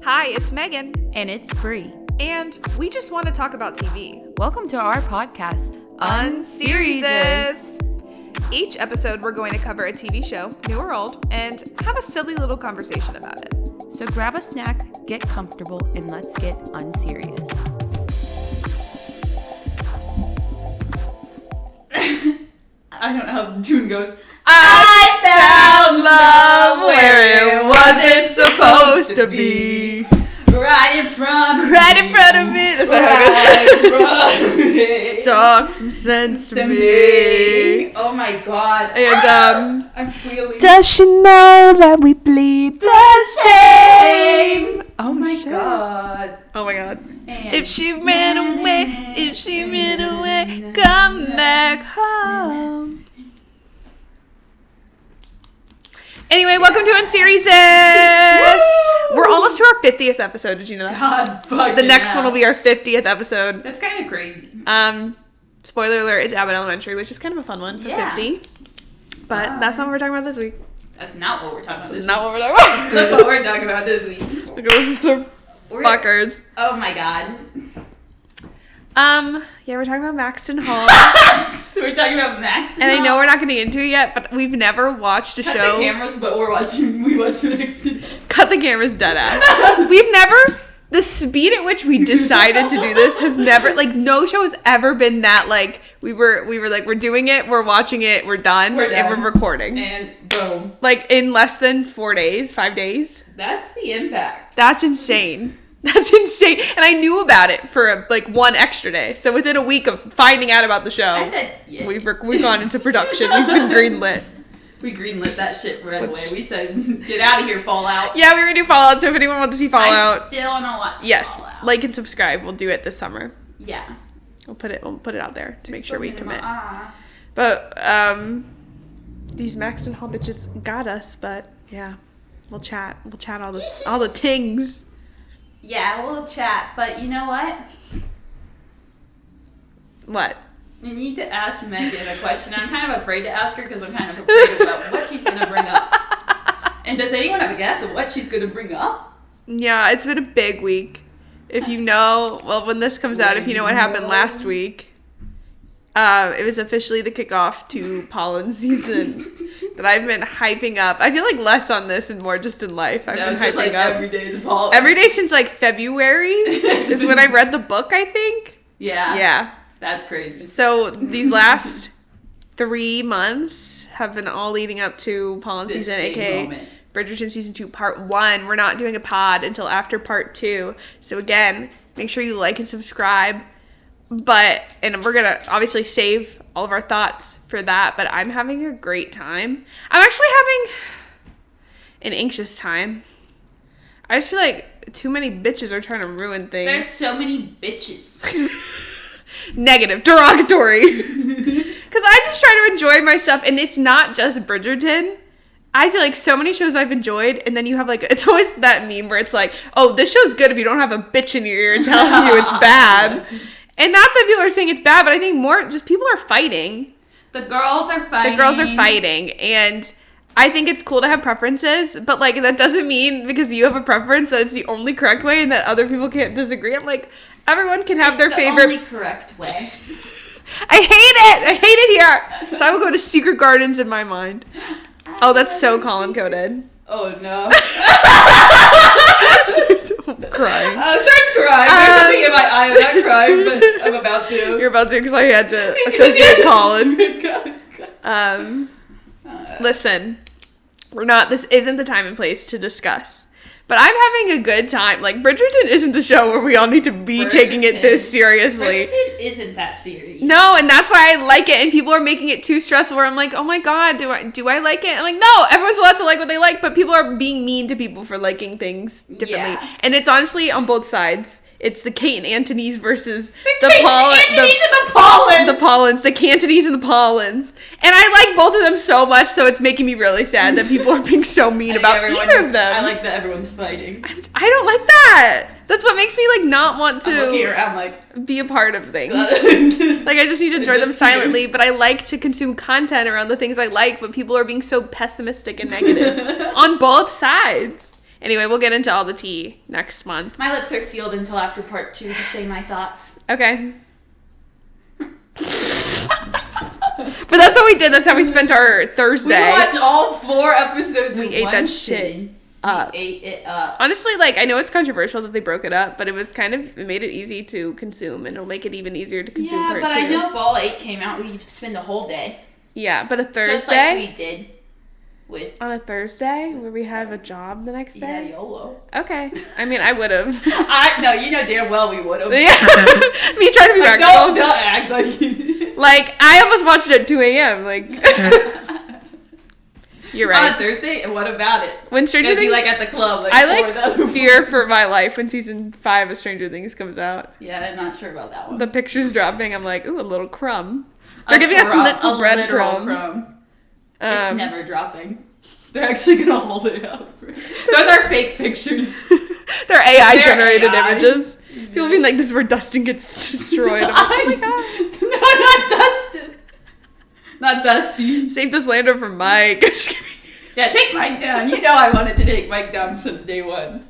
Hi, it's Megan. And it's Bree. And we just want to talk about TV. Welcome to our podcast, Unseriesous. Each episode, we're going to cover a TV show, new or old, and have a silly little conversation about it. So grab a snack, get comfortable, and let's get unserious. I don't know how the tune goes. I found love where it wasn't supposed to be. Right in front of me. That's how it goes. Talk some sense to me. Oh my god. And I'm squealing. does she know that we bleed the same? Oh my god. Oh my god. And If she ran away, come back home. Anyway, welcome to Unseriesous. We're almost to our 50th episode. Did you know that? God fucking The next hell. one will be our 50th episode. That's kind of crazy. Spoiler alert, it's Abbott Elementary, which is kind of a fun one for 50. But that's not what we're talking about this week. That's not what we're talking about this week. Not what we're talking about. That's what we're talking about this week. Look at those fuckers. Oh my god. Yeah, we're talking about Maxton Hall. So we're talking about Maxton. And I know we're not getting into it yet, but we've never watched a Cut show. the cameras, but we watched Maxton. Cut the cameras, dead ass. We've never, the speed at which we decided to do this has never, like, no show has ever been that, like, we were like, we're doing it, we're watching it, we're done, and we're recording. And boom. Like, in less than 5 days. That's the impact. That's insane. That's insane. And I knew about it for, like, one extra day. So within a week of finding out about the show, I said, yeah. we've gone into production. We've been greenlit. We greenlit that shit right away. We said, get out of here, Fallout. Yeah, we were going to do Fallout, so if anyone wants to see Fallout. I still don't watch Yes, Fallout. like and subscribe. We'll do it this summer. Yeah. We'll put it out there to make sure we commit. Ah. But these Maxton Hall bitches got us. But yeah, we'll chat all the tings. Yeah, we'll chat, but you know what? What? You need to ask Megan a question. I'm kind of afraid to ask her because I'm kind of afraid about what she's going to bring up. And does anyone have a guess of what she's going to bring up? Yeah, it's been a big week. If you know, well, when this comes out, if you know what happened last week, it was officially the kickoff to pollen season that I've been hyping up. I feel like less on this and more just in life. I've been hyping up every day the pollen. every day since like February is when I read the book, I think. Yeah. Yeah. That's crazy. So these last 3 months have been all leading up to pollen This season, big aka moment. Bridgerton season 2 part 1. We're not doing a pod until after part 2. So again, make sure you like and subscribe. And we're gonna obviously save all of our thoughts for that. But I'm having a great time. I'm actually having an anxious time. I just feel like too many bitches are trying to ruin things. There's so many bitches. Negative, derogatory. Because I just try to enjoy my stuff, and it's not just Bridgerton. I feel like so many shows I've enjoyed, and then you have like, it's always that meme where it's like, oh, this show's good if you don't have a bitch in your ear and telling you it's bad. And not that people are saying it's bad, but I think more just people are fighting. The girls are fighting. And I think it's cool to have preferences, but like that doesn't mean because you have a preference that it's the only correct way and that other people can't disagree. I'm like, everyone can have their favorite. Only correct way. I hate it here. So I will go to secret gardens in my mind. Oh, that's so column coded. Oh no. I'm crying. Starts crying. There's something in my eye. I'm not crying, but I'm about to. You're about to because I had to associate Colin. Listen, this isn't the time and place to discuss. But I'm having a good time. Like, Bridgerton isn't the show where we all need to be taking it this seriously. Bridgerton isn't that serious. No, and that's why I like it. And people are making it too stressful where I'm like, oh my God, do I like it? I'm like, no, everyone's allowed to like what they like, but people are being mean to people for liking things differently. Yeah. And it's honestly on both sides. It's the Kate and Antony's versus the Pollens, the Cantonese and the Pollens. And I like both of them so much, so it's making me really sad that people are being so mean about either of them. I like that everyone's fighting. I don't like that. That's what makes me like not want to I'm like be a part of things. Like I just need to enjoy them silently, but I like to consume content around the things I like, but people are being so pessimistic and negative on both sides. Anyway, we'll get into all the tea next month. My lips are sealed until after part 2 to say my thoughts. Okay. But that's what we did. That's how we spent our Thursday. We watched all 4 episodes. We in ate one that sitting. shit up. We ate it up. Honestly, like, I know it's controversial that they broke it up, but it was kind of, it made it easy to consume, and it'll make it even easier to consume Yeah, part but 2. I know if all 8 came out, we'd spend the whole day. Yeah, but a Thursday? Just like we did with... On a Thursday, where we have a job the next Yeah, day? YOLO. Okay. I mean, I would have. No, you know damn well we would have. Yeah. Me trying to be Like, practical. don't act like you... Like, I almost watched it at 2 a.m. Like, you're On a right. Thursday, and what about it? When Stranger It'd be Things... like at the club. Like, I like before the- fear for my life when season 5 of Stranger Things comes out. Yeah, I'm not sure about that one. The picture's dropping. I'm like, ooh, a little crumb. They're giving us little breadcrumb. It's never dropping. They're actually gonna hold it up. Those are fake pictures. They're AI generated AI. images. People being like, this is where Dustin gets destroyed. I'm like, oh my god. No, not Dustin. Not Dusty. Save this lander from Mike. Just kidding. Yeah, take Mike down. You know I wanted to take Mike down since day 1.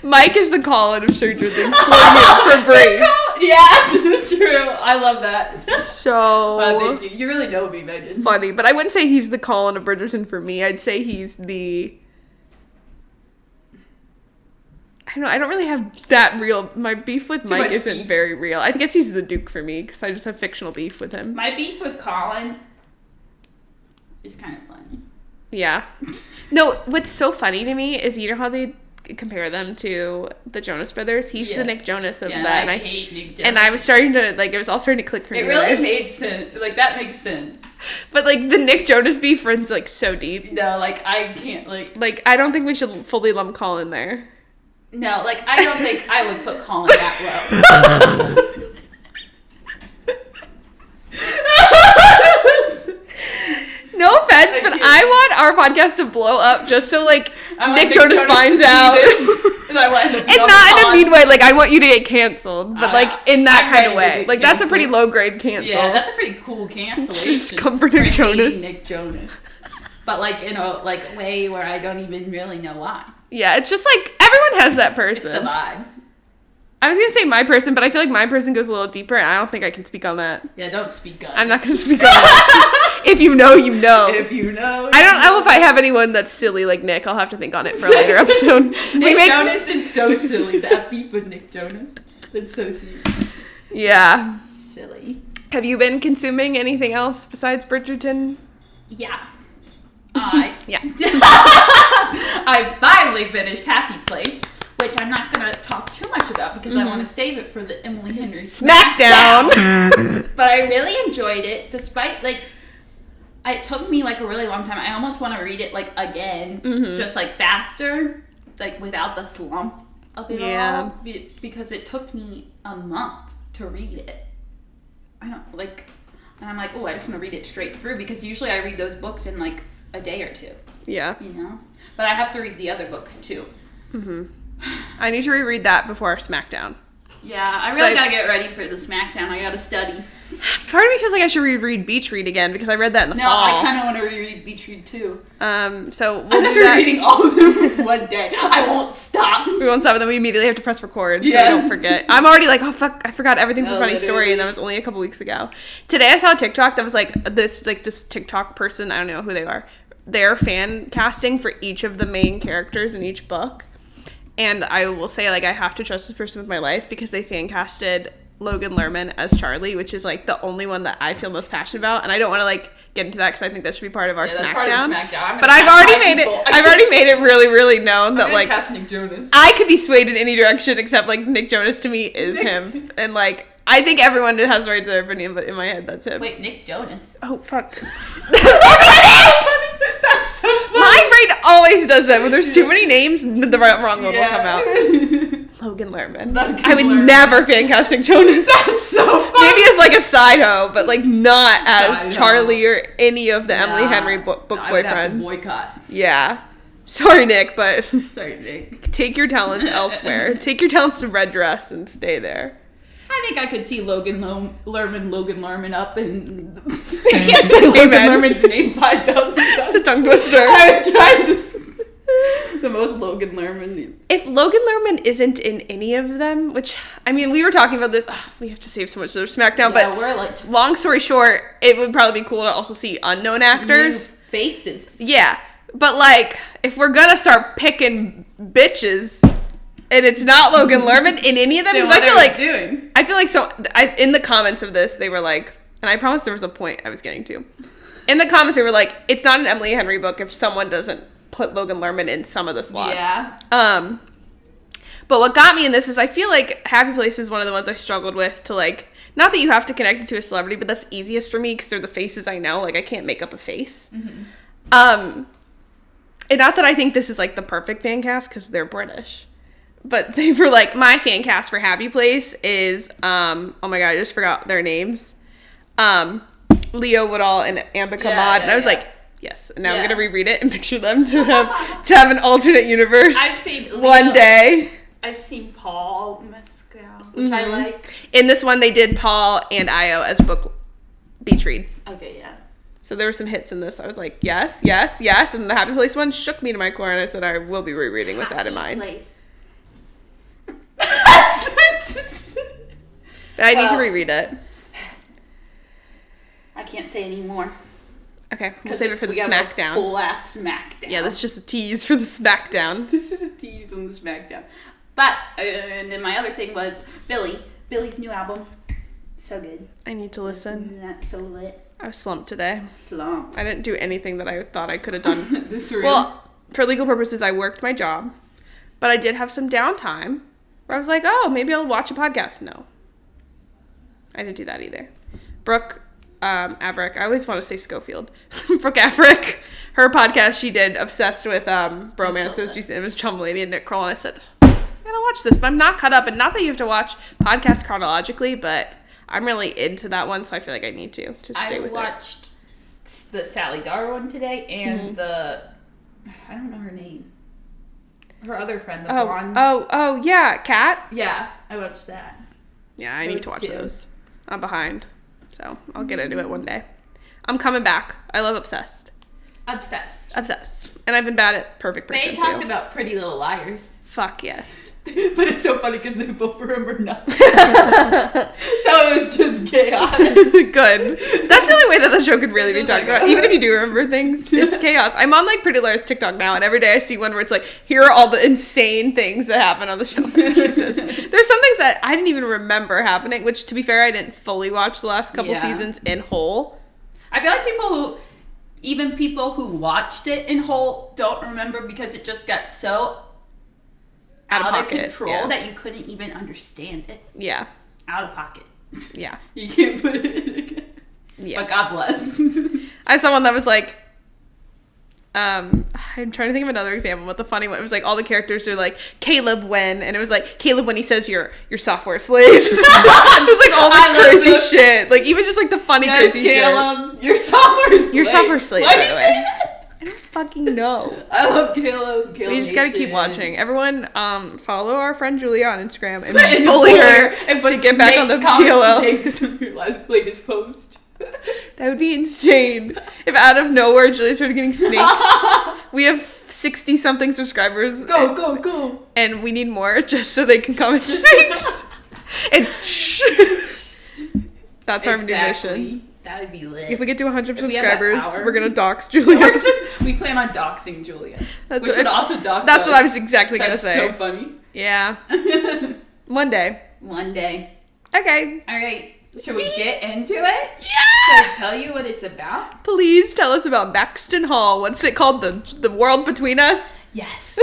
Mike is the Colin of Stranger Things for Brie. Yeah, that's true. I love that. So Thank you. You really know me, Megan. funny, but I wouldn't say he's the Colin of Bridgerton for me. I'd say he's the... I don't really have that real... My beef with Mike much isn't beef. very real. I guess he's the Duke for me, because I just have fictional beef with him. My beef with Colin is kind of funny. Yeah. No, what's so funny to me is, you know how they compare them to the Jonas Brothers? He's the Nick Jonas of Yeah, that. I And hate Nick Jonas. and I was starting to, like, it was all starting to click for me. It really Nice. made sense. Like, that makes sense. But, like, the Nick Jonas beef runs, like, so deep. No, like, I can't, like... Like, I don't think we should fully lump Colin there. No, like, I don't think I would put Colin that low. No offense, but I want our podcast to blow up just so, like, I want Nick Jonas finds out. And And not in a mean way. Like, I want you to get canceled, but, like, in that I'm kind of ready to way. get Like, that's a pretty canceled. low grade cancel. Yeah, that's a pretty cool cancellation. Just come for Nick hating Jonas. Nick Jonas. But, like, in a, like, way where I don't even really know why. Yeah, it's just, like, everyone has that It's person. the vibe. I was going to say my person, but I feel like my person goes a little deeper, and I don't think I can speak on that. Yeah, don't speak up. I'm not going to speak on that. If you know, you know. If you know. I don't know if I have anyone that's silly like Nick. I'll have to think on it for a later episode. Nick Jonas is so silly. That beef with Nick Jonas. That's so sweet. Yeah. Silly. Have you been consuming anything else besides Bridgerton? Yeah. Yeah. I finally finished Happy Place, which I'm not going to talk too much about because I want to save it for the Emily Henry Smackdown. But I really enjoyed it, despite, like, it took me, like, a really long time. I almost want to read it, like, again, just, like, faster, like, without the slump of it all. Because it took me a month to read it. I don't, like, and I'm like, oh, I just want to read it straight through, because usually I read those books in, like, a day or two. Yeah. You know? But I have to read the other books, too. I need to reread that before Smackdown. Yeah, I really So gotta get ready for the Smackdown. I gotta study. Part of me feels like I should reread Beach Read again because I read that in the No, fall. I kind of want to reread Beach Read too. So we'll I'm do just that. reading all of them one day. I won't stop. We won't stop, and then we immediately have to press record so Yeah. we don't forget. I'm already like, oh fuck, I forgot everything from No, Funny Story, literally. and that was only a couple weeks ago. Today I saw a TikTok that was like this TikTok person, I don't know who they are. They're fan casting for each of the main characters in each book. And I will say, like, I have to trust this person with my life because they fan casted Logan Lerman as Charlie, which is, like, the only one that I feel most passionate about. And I don't want to, like, get into that because I think that should be part of our Yeah, that's Smackdown. part of the Smackdown. I'm gonna But I've cast already five made people. it. I've already made it really, really known that, like, cast Nick Jonas. I could be swayed in any direction except, like, Nick Jonas to me is him. And, like, I think everyone has the right to their opinion, but in my head, that's him. Wait, Nick Jonas. Oh, fuck. That's so funny. My brain always does that. When there's too many names, the wrong one will come out. Logan Lerman. Logan I would Lerman. never fan cast Nick Jonas. That's so funny. Maybe as like a side hoe, but like not as Side hoe. Charlie or any of the Emily Henry book I would have to boyfriends. boycott. Yeah. Sorry, Nick, but Sorry, Nick. take your talents elsewhere. Take your talents to Red Dress and stay there. I think I could see Logan Lerman up and I can't say Logan Amen. Lerman's name 5,000 times. It's a tongue twister. I was trying to. The most Logan Lerman. If Logan Lerman isn't in any of them, which, I mean, we were talking about this, we have to save so much of SmackDown, Yeah, but we're like long story short, it would probably be cool to also see unknown actors. new faces. Yeah, but like, if we're gonna start picking bitches, and it's not Logan Lerman in any of them, Then because what I feel like so. In the comments of this, they were like, and I promise there was a point I was getting to. In the comments, they were like, it's not an Emily Henry book if someone doesn't put Logan Lerman in some of the slots. Yeah. But what got me in this is I feel like Happy Place is one of the ones I struggled with to like, not that you have to connect it to a celebrity, but that's easiest for me because they're the faces I know. Like, I can't make up a face. Mm-hmm. And not that I think this is like the perfect fan cast because they're British. But they were like, my fan cast for Happy Place is, oh my God, I just forgot their names. Leo Woodall and Ambika Maude. And I was like, yes. And now I'm going to reread it and picture them to have an alternate universe I've seen Leo, one day. I've seen Paul Mescal, which I like. In this one, they did Paul and Io as book beach read. Okay, yeah. So there were some hits in this. I was like, yes, yes, yes. And the Happy Place one shook me to my core. And I said, I will be rereading with that in mind. Place. But I need to reread it. I can't say any more. Okay, we'll save it for the we got SmackDown. a full ass SmackDown. Yeah, that's just a tease for the SmackDown. This is a tease on the SmackDown. But and then my other thing was Billy's new album. So good. I need to listen. Isn't that so lit? I was slumped today. Slump. I didn't do anything that I thought I could have done. This room. Well, for legal purposes, I worked my job. But I did have some downtime where I was like, oh, maybe I'll watch a podcast. No. I didn't do that either. Brooke Averick, I always want to say Schofield. Brooke Averick, her podcast she did, obsessed with bromances. She said it was Chum Lady and Nick Kroll, and I said, I gotta watch this, but I'm not caught up. And not that you have to watch podcasts chronologically, but I'm really into that one, so I feel like I need to stay with it. I watched the Sally Gar one today, and the, I don't know her name. Her other friend, the blonde. Oh, yeah, Kat. Yeah, I watched that. Yeah, I need to watch two. those. I'm behind, so I'll get into it one day. I'm coming back. I love Obsessed. Obsessed. And I've been bad at Perfect Person, They talked about Pretty Little Liars. Fuck yes. But it's so funny because they both remember nothing. So it was just chaos. Good. That's the only way that the show could really be talked about. Even if you do remember things, it's chaos. I'm on like Pretty Liars TikTok now, and every day I see one where it's like, here are all the insane things that happen on the show. Jesus. There's some things that I didn't even remember happening, which to be fair, I didn't fully watch the last couple seasons in whole. I feel like people who watched it in whole don't remember because it just got so out of control that you couldn't even understand it. Yeah. Out of pocket. Yeah. You can't put it in again. Yeah. But God bless. I saw one that was like, I'm trying to think of another example, but the funny one, it was like all the characters are like, Caleb when, and it was like, Caleb when he says you're software slaves. It was like all the crazy shit. Like even just like the funny crazy Caleb, you're software slaves. You're software slaves, Why by do the you way. say that? I don't fucking know. I love Caleb. We just gotta keep watching. Everyone, follow our friend Julia on Instagram and And bully her and to get back on the PLL. in your latest post. That would be insane. If out of nowhere Julia started getting snakes. We have 60-something subscribers. Go. And we need more just so they can comment snakes. And shh. That's our new mission. That would be lit. If we get to 100 If we have that subscribers, power. we're gonna dox Julia. We plan on doxing Julia. That's which would also dox That's us. what I was exactly gonna That's say. so funny. Yeah. One day. One day. Okay. All right. Should we get into it? Yeah. Should I tell you what it's about? Please tell us about Maxton Hall. What's it called? The World Between Us? Yes.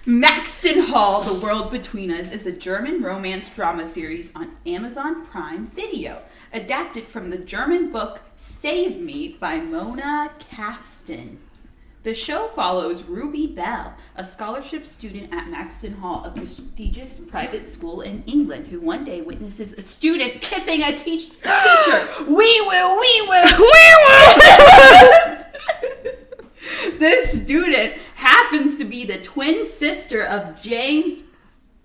Maxton Hall, The World Between Us, is a German romance drama series on Amazon Prime Video, adapted from the German book Save Me by Mona Kasten. The show follows Ruby Bell, a scholarship student at Maxton Hall, a prestigious private school in England, who one day witnesses a student kissing a teacher. We will. This student happens to be the twin sister of James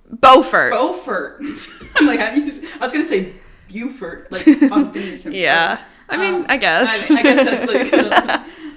Beaufort. I'm like, I was gonna say Buford, like on Phineas and Yeah. I mean, I guess. I guess that's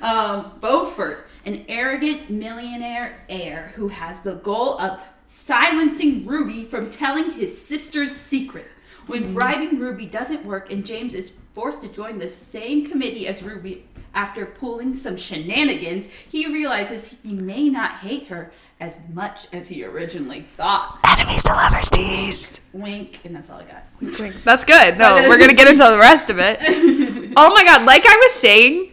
like Beaufort. an arrogant millionaire heir who has the goal of silencing Ruby from telling his sister's secret. When bribing Ruby doesn't work and James is forced to join the same committee as Ruby after pulling some shenanigans, he realizes he may not hate her as much as he originally thought. Enemies to lovers tease. Wink, and that's all I got. Wink. That's good. No, we're going to get into the rest of it. Oh my God. Like I was saying,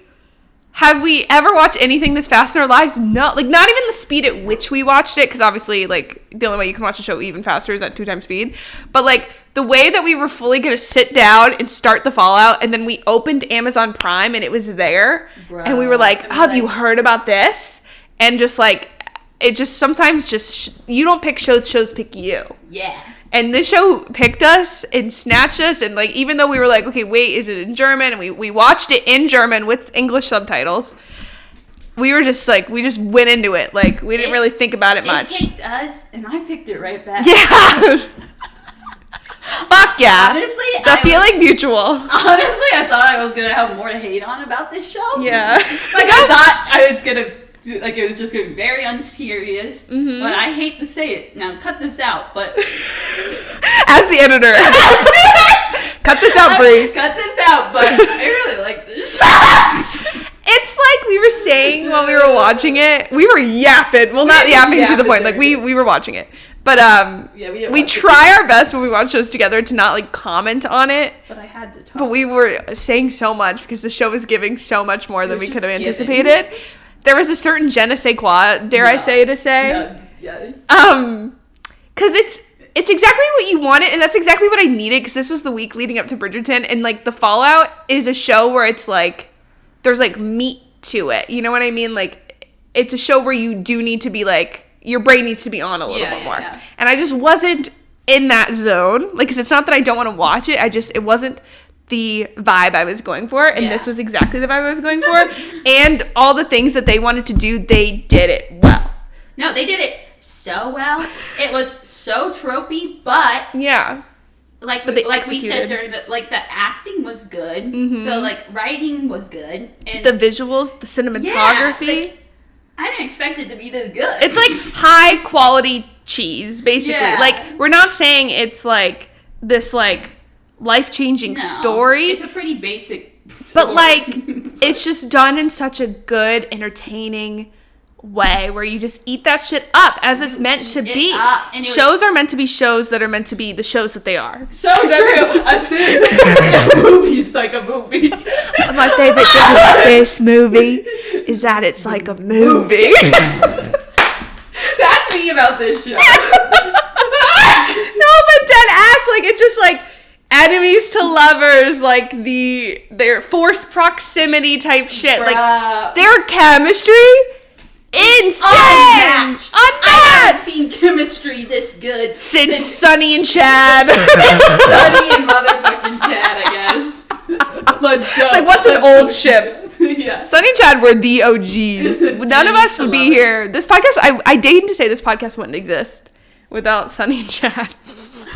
have we ever watched anything this fast in our lives? No. Like, not even the speed at which we watched it, because obviously, like, the only way you can watch a show even faster is at 2x speed. But, like, the way that we were fully going to sit down and start the Fallout, and then we opened Amazon Prime, and it was there. Bro, and we were like, have you heard about this? And just, like, it just sometimes just, you don't pick shows pick you. Yeah. And this show picked us and snatched us, and like even though we were like, okay, wait, is it in German? And we watched it in German with English subtitles. We were just like, we just went into it. Like we didn't really think about it much. It picked us, and I picked it right back. Yeah. Fuck yeah. Honestly, the feeling mutual. Honestly, I thought I was gonna have more to hate on about this show. Yeah. Like I thought I was gonna. Like, it was just going to be very unserious. Mm-hmm. But I hate to say it. Now, cut this out, but... As the editor. Cut this out, Brie. Cut this out, but I really like this show. It's like we were saying while we were watching it. We were yapping. Well, not yapping to the point. Like, we were watching it. But, yeah, we try our best when we watch shows together to not, like, comment on it. But I had to talk. But we were saying so mumuch because the show was giving so much more than we could have anticipated. There was a certain je ne sais quoi, dare I say to say. Yeah. Because it's exactly what you wanted, and that's exactly what I needed, because this was the week leading up to Bridgerton, and, like, The Fallout is a show where it's, like, there's, like, meat to it. You know what I mean? Like, it's a show where you do need to be, like, your brain needs to be on a little bit more. Yeah. And I just wasn't in that zone. Like, because it's not that I don't want to watch it. It wasn't the vibe I was going for, and this was exactly the vibe I was going for. And all the things that they wanted to do, they did it well. No, they did it so well. It was so tropey, but yeah, like we said during the acting was good. Mm-hmm. The like writing was good, and the visuals, the cinematography. Yeah, I didn't expect it to be this good. It's like high quality cheese, basically. Yeah. Like, we're not saying it's like this like life-changing story. It's a pretty basic story. But like it's just done in such a good, entertaining way where you just eat that shit up as it's meant to be. Shows are meant to be shows that are meant to be the shows that they are. So true. A movie's like a movie. My favorite thing about this movie is that it's like a movie. That's me about this show. No, but dead ass, like it's just like enemies to lovers, like their forced proximity type shit. Bruh. Like their chemistry, insane, unmatched. I haven't seen chemistry this good since Sonny and Chad. Sonny and motherfucking Chad, I guess. It's like, what's an old ship? Yeah. Sonny and Chad were the OGs. None of us would be here. This podcast, I dare to say this podcast wouldn't exist without Sonny and Chad.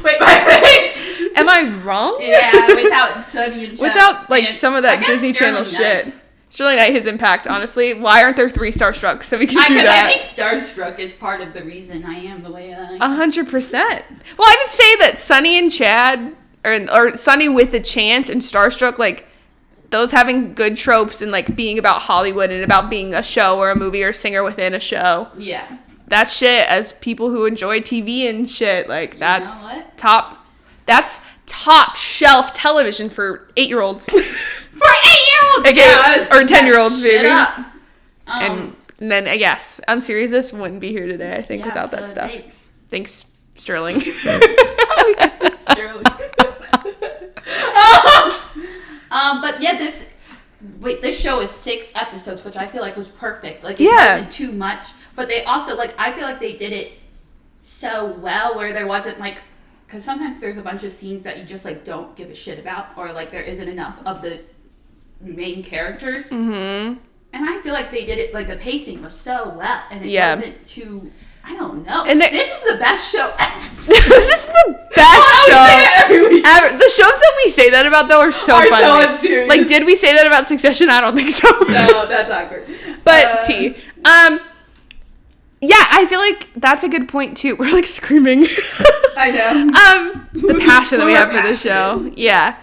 Wait, my face. Am I wrong? Yeah, without Sonny and Chad. Without, like, some of that Disney Channel shit. Sterling Knight, his impact, honestly. Why aren't there 3 Starstruck so we can do that? I think Starstruck is part of the reason I am the way I am. 100%. Well, I would say that Sonny and Chad, or Sonny with a Chance and Starstruck, like, those having good tropes and, like, being about Hollywood and about being a show or a movie or a singer within a show. Yeah. That shit, as people who enjoy TV and shit, like, that's top shelf television for 8-year-olds. For 8-year-olds! Okay, yeah, or 10-year-olds, maybe. And then, I guess, Unseriesous wouldn't be here today, I think, without that stuff. Thanks, Sterling. Sterling. But yeah, this show is 6 episodes, which I feel like was perfect. Like, it wasn't too much, but they also, like, I feel like they did it so well where there wasn't, like, because sometimes there's a bunch of scenes that you just, like, don't give a shit about, or, like, there isn't enough of the main characters. Mm-hmm. And I feel like they did it, like, the pacing was so well, and it wasn't too... I don't know. And this is the best show ever. This is the best show ever. The shows that we say that about, though, are so funny. So unserious. Like, did we say that about Succession? I don't think so. No, that's awkward. But, Yeah, I feel like that's a good point too. We're like screaming. I know. The passion that we We're have for the show. passionate. Yeah.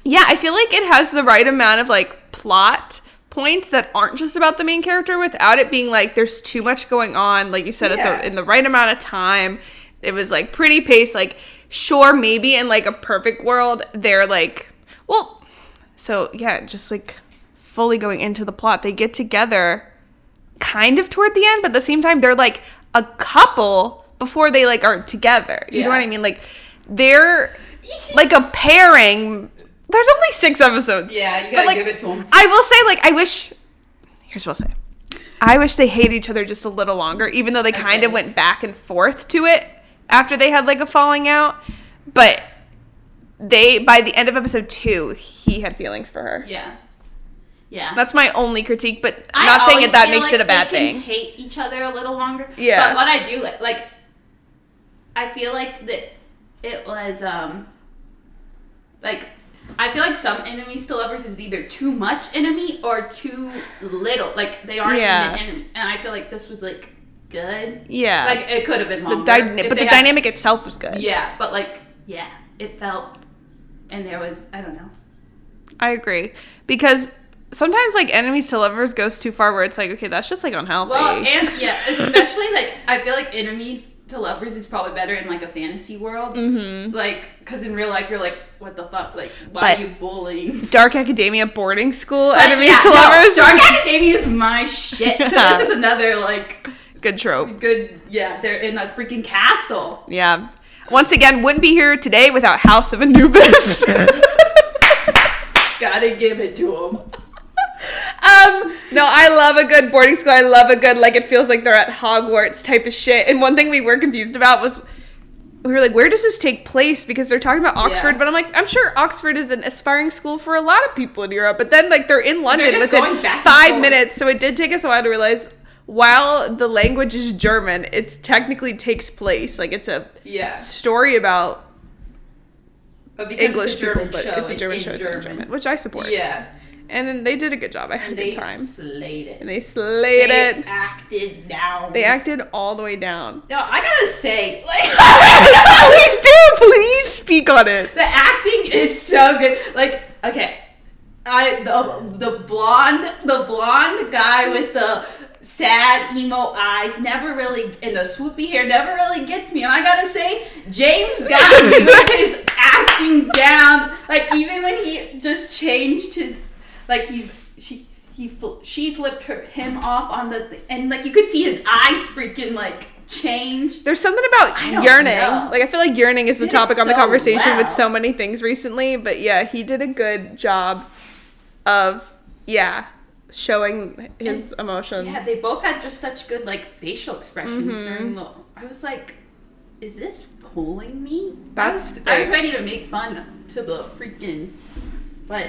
Yeah, I feel like it has the right amount of like plot points that aren't just about the main character without it being like there's too much going on, like you said, in the right amount of time. It was like pretty paced. Like, sure, maybe in like a perfect world they're like, well, so yeah, just like fully going into the plot, they get together kind of toward the end, but at the same time they're like a couple before they like are together. You know what I mean? Like, they're like a pairing. There's only 6 episodes. Yeah, you gotta like, give it to them. I will say, like, here's what I'll say. I wish they hated each other just a little longer, even though they kind of went back and forth to it after they had like a falling out. But by the end of episode 2, he had feelings for her. Yeah. Yeah. That's my only critique, but I'm not saying that makes it a bad thing. Hate each other a little longer. Yeah. But what I do like I feel like that it was like, I feel like some enemies to lovers is either too much enemy or too little. Like, they aren't even enemy. And I feel like this was like good. Yeah. Like, it could have been longer. But the dynamic itself was good. Yeah, but like, yeah, it felt, and there was, I don't know. I agree. Because sometimes like enemies to lovers goes too far where it's like, okay, that's just like unhealthy. Well, and yeah, especially like, I feel like enemies to lovers is probably better in like a fantasy world. Mm-hmm. Like, because in real life you're like, what the fuck? Like, why are you bullying? Dark Academia boarding school enemies to lovers. Dark Academia is my shit. So this is another like good trope. Yeah, they're in a freaking castle. Yeah. Once again, wouldn't be here today without House of Anubis. Gotta give it to them. No, I love a good boarding school. I love a good, like, it feels like they're at Hogwarts type of shit. And one thing we were confused about was, we were like, where does this take place? Because they're talking about Oxford, but I'm like, I'm sure Oxford is an aspiring school for a lot of people in Europe. But then, like, they're in London within 5 minutes. So it did take us a while to realize, while the language is German, it technically takes place. Like, it's a story about English people, but it's a German show. It's in German, which I support. Yeah. And they did a good job. I had a good time. Slayed it. And they slayed it. They acted down. They acted all the way down. No, I gotta say, like, please do. Please speak on it. The acting is so good. Like, okay, the blonde guy with the sad emo eyes never really, and the swoopy hair never really gets me. And I gotta say, James got me with his acting down. Like, even when he just changed his, like, she flipped him off on and like you could see his eyes freaking like change. There's something about yearning. Like, I feel like yearning is the topic on the conversation with so many things recently. But yeah, he did a good job of showing his emotions. Yeah, they both had just such good like facial expressions during the. I was like, is this fooling me? I was ready to make fun to the freaking, but.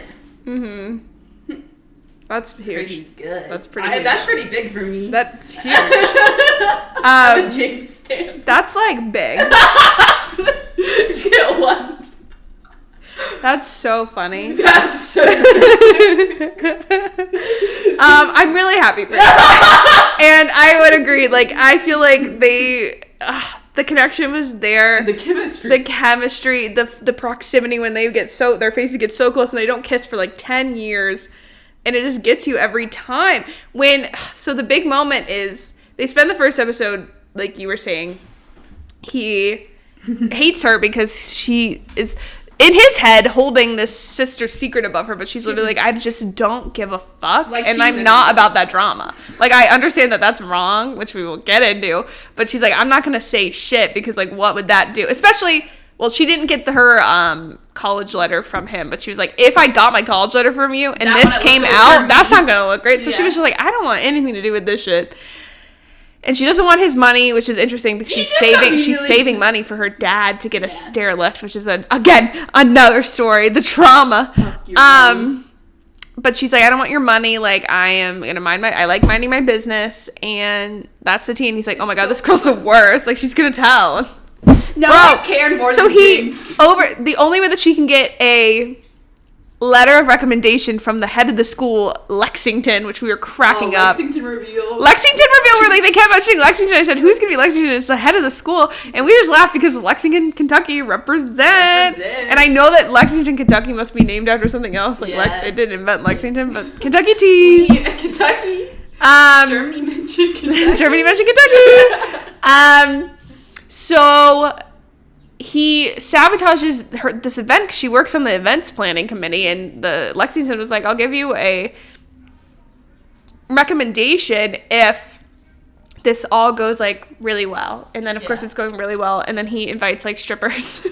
That's huge. Pretty good. That's pretty huge. That's pretty big for me. That's huge. I'm a James stan. That's like big. Get one. That's so funny. That's so I'm really happy for that. And I would agree. Like, I feel like the connection was there. The chemistry. The proximity when they their faces get so close and they don't kiss for like 10 years. And it just gets you every time. So the big moment is, they spend the first episode, like you were saying, he hates her because she is, in his head, holding this sister secret above her, but she's literally like, I just don't give a fuck, like, and I'm not about that drama. Like, I understand that that's wrong, which we will get into, but she's like, I'm not gonna say shit, because, like, what would that do? Especially, well, she didn't get her college letter from him, but she was like, if I got my college letter from you and this came out, that's not gonna look great. So she was just like, I don't want anything to do with this shit. And she doesn't want his money, which is interesting because she's saving money for her dad to get a stair lift, which is again another story, the trauma. But she's like, I don't want your money. Like, I am gonna I like minding my business, and that's the tea. And he's like, oh my god, this girl's the worst. Like, she's gonna tell. No, I cared more than James. The only way that she can get a letter of recommendation from the head of the school, Lexington, which we were cracking up. Lexington reveal, where like they kept mentioning Lexington. I said, who's gonna be Lexington? It's the head of the school, and we just laughed because Lexington, Kentucky represent. And I know that Lexington, Kentucky must be named after something else. Like it didn't invent Lexington, but Kentucky teas. Kentucky. Germany mentioned Kentucky. So he sabotages this event because she works on the events planning committee, and the Lexington was like, I'll give you a recommendation if this all goes like really well. And then of course it's going really well, and then he invites like strippers to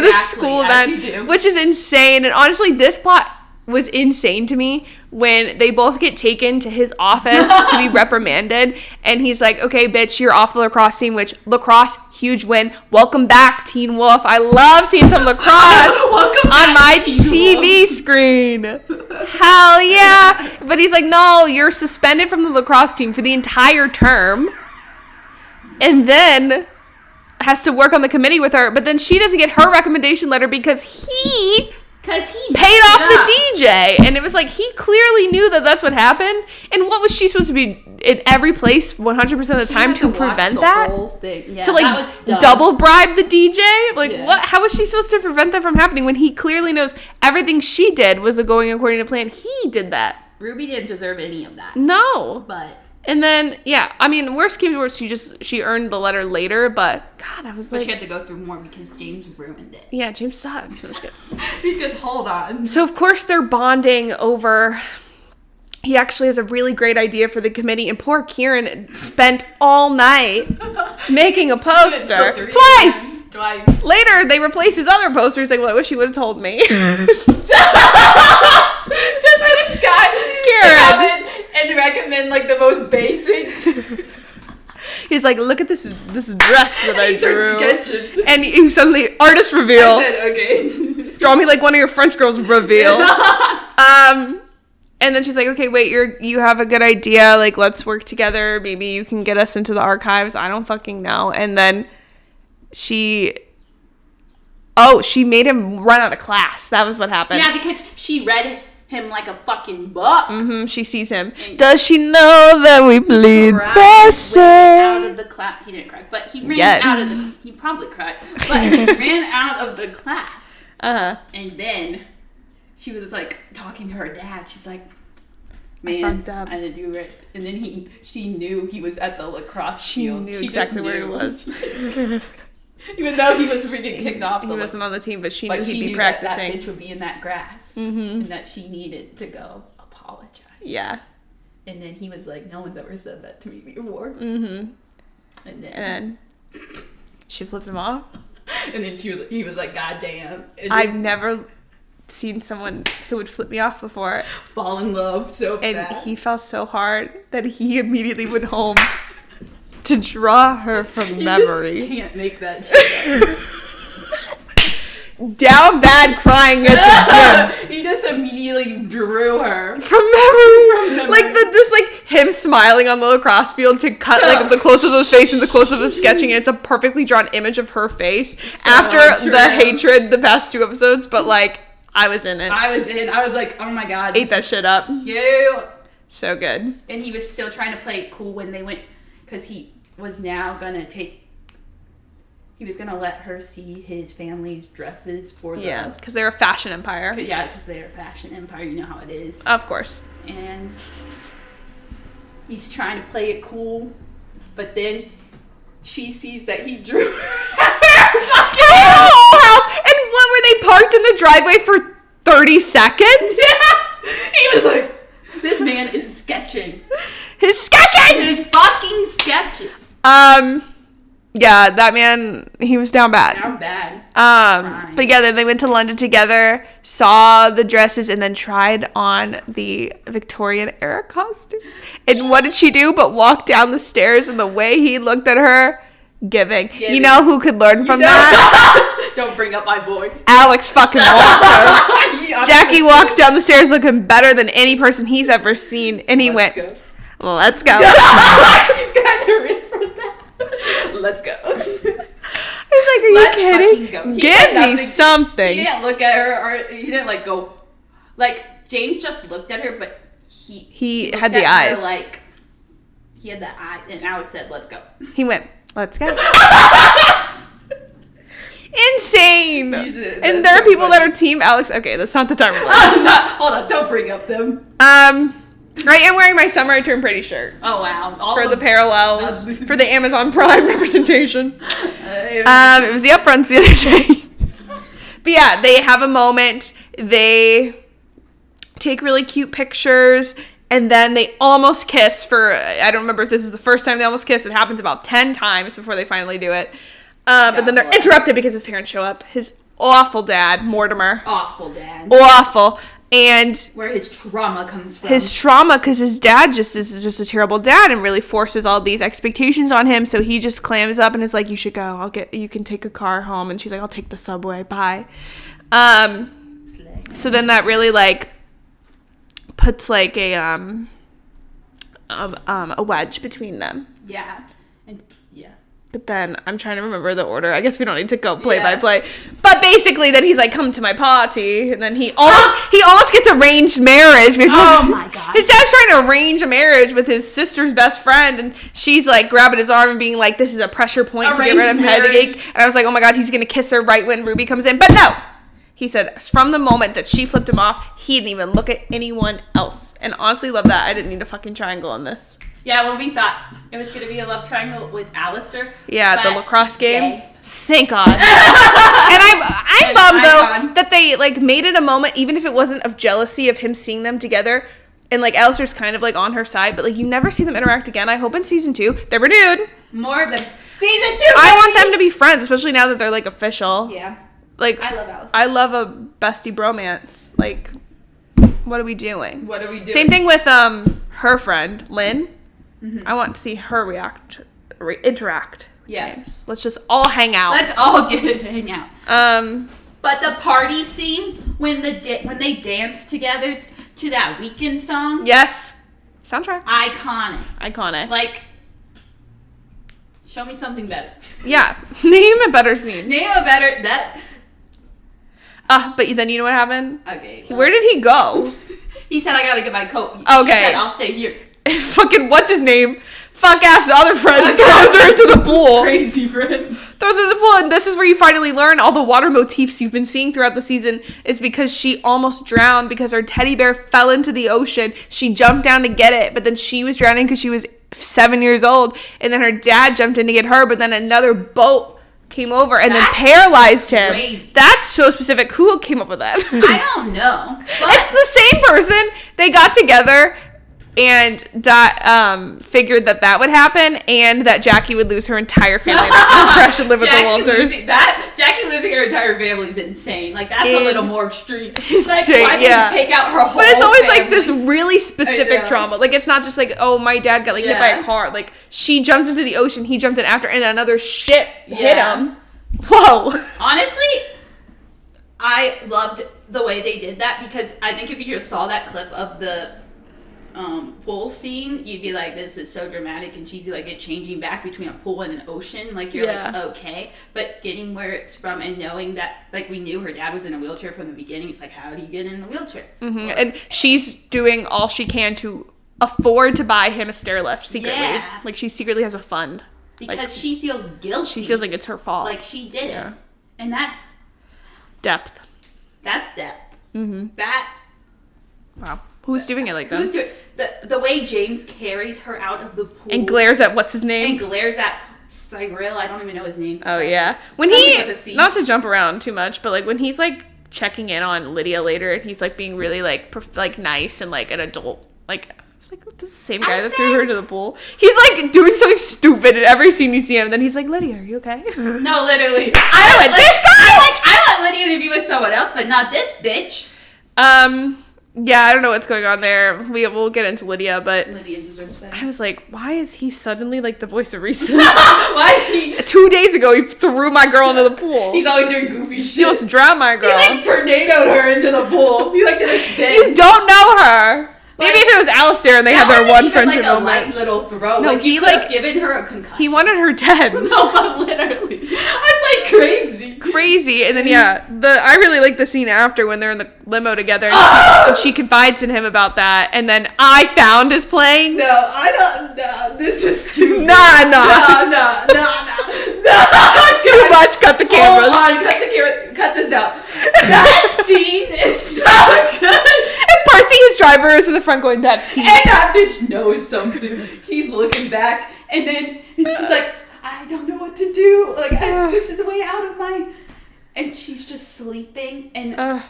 the school event, which is insane. And honestly, this plot was insane to me when they both get taken to his office to be reprimanded, and he's like, okay, bitch, you're off the lacrosse team, which lacrosse, huge win. Welcome back, Teen Wolf. I love seeing some lacrosse on my TV screen. Hell yeah. But he's like, no, you're suspended from the lacrosse team for the entire term, and then has to work on the committee with her, but then she doesn't get her recommendation letter because he paid off the DJ. And it was like, he clearly knew that that's what happened. And what was she supposed to be in every place 100% of the time to prevent that? Yeah, to like double bribe the DJ? Like what? How was she supposed to prevent that from happening when he clearly knows everything she did was going according to plan? He did that. Ruby didn't deserve any of that. No. But... And then, yeah, I mean, worst came to worst, she earned the letter later, but God, I was like... But she had to go through more because James ruined it. Yeah, James sucks. Because, hold on. So, of course, they're bonding over... He actually has a really great idea for the committee, and poor Kieran spent all night making a poster. Twice! Later, they replace his other poster. He's like, well, I wish you would have told me. Just for this guy Kieran. And recommend like the most basic. He's like, look at this dress that I drew. Sketching. And you suddenly, artist reveal. I said, okay. Draw me like one of your French girls reveal. And then she's like, okay, wait, you have a good idea. Like, let's work together. Maybe you can get us into the archives. I don't fucking know. And then she made him run out of class. That was what happened. Yeah, because she read him like a fucking book. She sees him. Does she know that we bleed the same? Out of the class. He didn't cry, but he ran out of the... He probably cried, but he ran out of the class. And then she was like talking to her dad. She's like, man, I didn't do it. And then she knew he was at the lacrosse field. She knew exactly where he was. Even though he was freaking kicked off. He wasn't on the team, but she knew he'd be practicing. That bitch would be in that grass. And that she needed to go apologize. Yeah. And then he was like, no one's ever said that to me before. And then she flipped him off. And then he was like, God damn. I've never seen someone who would flip me off before. Fall in love so fast. And he fell so hard that he immediately went home to draw her from memory. You can't make that shit. Down bad crying at the gym. He just immediately drew her from memory. Like just like him smiling on the lacrosse field to cut like the close of his face and the close of his sketching, and it's a perfectly drawn image of her face after the hatred the past 2 episodes. But like, I was in it. I was like, oh my God. Ate that shit up. Yeah. So good. And he was still trying to play it cool when they went, because he was now gonna he was gonna let her see his family's dresses for the... Yeah, because they're a fashion empire. Yeah, because they're a fashion empire. You know how it is. Of course. And he's trying to play it cool, but then she sees that he drew her whole house. And what, were they parked in the driveway for 30 seconds? Yeah. He was like, this man is sketching. His sketches! His fucking sketches. Yeah, that man, he was down bad. Down bad. But yeah, then they went to London together, saw the dresses, and then tried on the Victorian era costumes. And what did she do but walk down the stairs, and the way he looked at her, giving. You know who could learn from that? Don't bring up my boy. Alex fucking Walker. Jackie walks down the stairs looking better than any person he's ever seen, and he went, let's go. He's kind of in for that. Let's go. I was like, are you kidding? Give me something. He didn't look at her, or he didn't like go. Like James just looked at her, but he had the eyes. Like he had the eye, and Alex said, "Let's go." He went, "Let's go." Insane. And there are people that are Team Alex. Okay, that's not the time. Hold on, don't bring up them. I am wearing my Summer I Turned Pretty shirt. Oh wow! For the parallels, for the Amazon Prime representation. It was the upfronts the other day. But yeah, they have a moment. They take really cute pictures, and then they almost kiss for, I don't remember if this is the first time they almost kiss. It happens about 10 times before they finally do it. But then they're interrupted because his parents show up. His awful dad, Mortimer. Awful dad. Awful. And where his trauma comes from. His trauma, because his dad is just a terrible dad and really forces all these expectations on him. So he just clams up and is like, "You should go. You can take a car home." And she's like, "I'll take the subway. Bye." So then that really like puts like a wedge between them. Yeah. And yeah. But then I'm trying to remember the order. I guess we don't need to go play by play. But basically, then he's like, "Come to my party," and then he almost gets arranged marriage. Oh my god! His dad's trying to arrange a marriage with his sister's best friend, and she's like grabbing his arm and being like, "This is a pressure point to get rid of headache." And I was like, "Oh my god, he's gonna kiss her right when Ruby comes in," but no. He said from the moment that she flipped him off, he didn't even look at anyone else. And honestly, love that. I didn't need a fucking triangle on this. Yeah, when we thought it was going to be a love triangle with Alistair. Yeah, the lacrosse game. Thank God. And I'm bummed, though, that they, like, made it a moment, even if it wasn't of jealousy of him seeing them together. And, like, Alistair's kind of, like, on her side. But, like, you never see them interact again. I hope in season 2 they're renewed. More of them. Season 2! I want them to be friends, especially now that they're, like, official. Yeah. Like, I love Alistair. I love a bestie bromance. Like, what are we doing? Same thing with her friend, Lynn. Mm-hmm. I want to see her interact with James. Let's just all hang out. Let's all hang out. But the party scene when they dance together to that Weekend song. Yes. Soundtrack. Iconic. Like, show me something better. Yeah. Name a better scene. But then you know what happened? Okay. Where did he go? He said, "I gotta get my coat." Okay. She said, "I'll stay here." Fucking what's his name? Fuck ass other friend throws her into the pool. Crazy friend. Throws her into the pool, and this is where you finally learn all the water motifs you've been seeing throughout the season is because she almost drowned because her teddy bear fell into the ocean. She jumped down to get it, but then she was drowning because she was 7 years old, and then her dad jumped in to get her, but then another boat came over and then paralyzed him. Crazy. That's so specific. Who came up with that? I don't know. It's the same person. They got together and figured that would happen and that Jackie would lose her entire family and crash and live with the Walters. Jackie losing her entire family is insane. Like, that's a little more extreme. Like, why did you take out her whole But it's always family? like this really specific trauma. Like, it's not just like, oh, my dad got hit by a car. Like, she jumped into the ocean, he jumped in after, and then another ship hit him. Whoa. Honestly, I loved the way they did that because I think if you just saw that clip of the pool scene, you'd be like, this is so dramatic and cheesy, like it changing back between a pool and an ocean, like you're like, okay, but getting where it's from and knowing that, like, we knew her dad was in a wheelchair from the beginning. It's like, how did he get in a wheelchair? Mm-hmm. And she's doing all she can to afford to buy him a stair lift secretly. Like, she secretly has a fund because she feels guilty. She feels like it's her fault, like she did it. And that's depth. Mm-hmm. Wow. Who's doing it like that? The way James carries her out of the pool. And glares at, what's his name? And glares at Cyril. I don't even know his name. Oh, yeah. When not to jump around too much, but, like, when he's, like, checking in on Lydia later, and he's, like, being really, like, nice and, like, an adult. Like, I was like, this is the same guy that threw her into the pool. He's, like, doing something stupid in every scene you see him. And then he's like, Lydia, are you okay? No, literally. I went, this guy! I want Lydia to be with someone else, but not this bitch. Yeah, I don't know what's going on there. We'll get into Lydia, but Lydia deserves better. I was like, why is he suddenly like the voice of reason? Why is he? 2 days ago, he threw my girl into the pool. He's always doing goofy shit. He almost drowned my girl. He like tornadoed her into the pool. He like did a spin. You don't know her. Maybe if it was Alistair, and they had their one friendship like a moment. light little throw. No, like, he could have given her a concussion. He wanted her dead. No, but literally, that's like crazy. And then I really like the scene after when they're in the limo together, and she confides in him about that, and then I Found is playing. No, I don't. No, this is too. No. Too much. Cut the cameras. Hold on, cut the camera. Cut this out. That scene is so good. And Percy, his driver, is in the front going, "That's tea." And that bitch knows something. He's looking back, and then he's like, "I don't know what to do. Like, this is a way out of my." And she's just sleeping, and I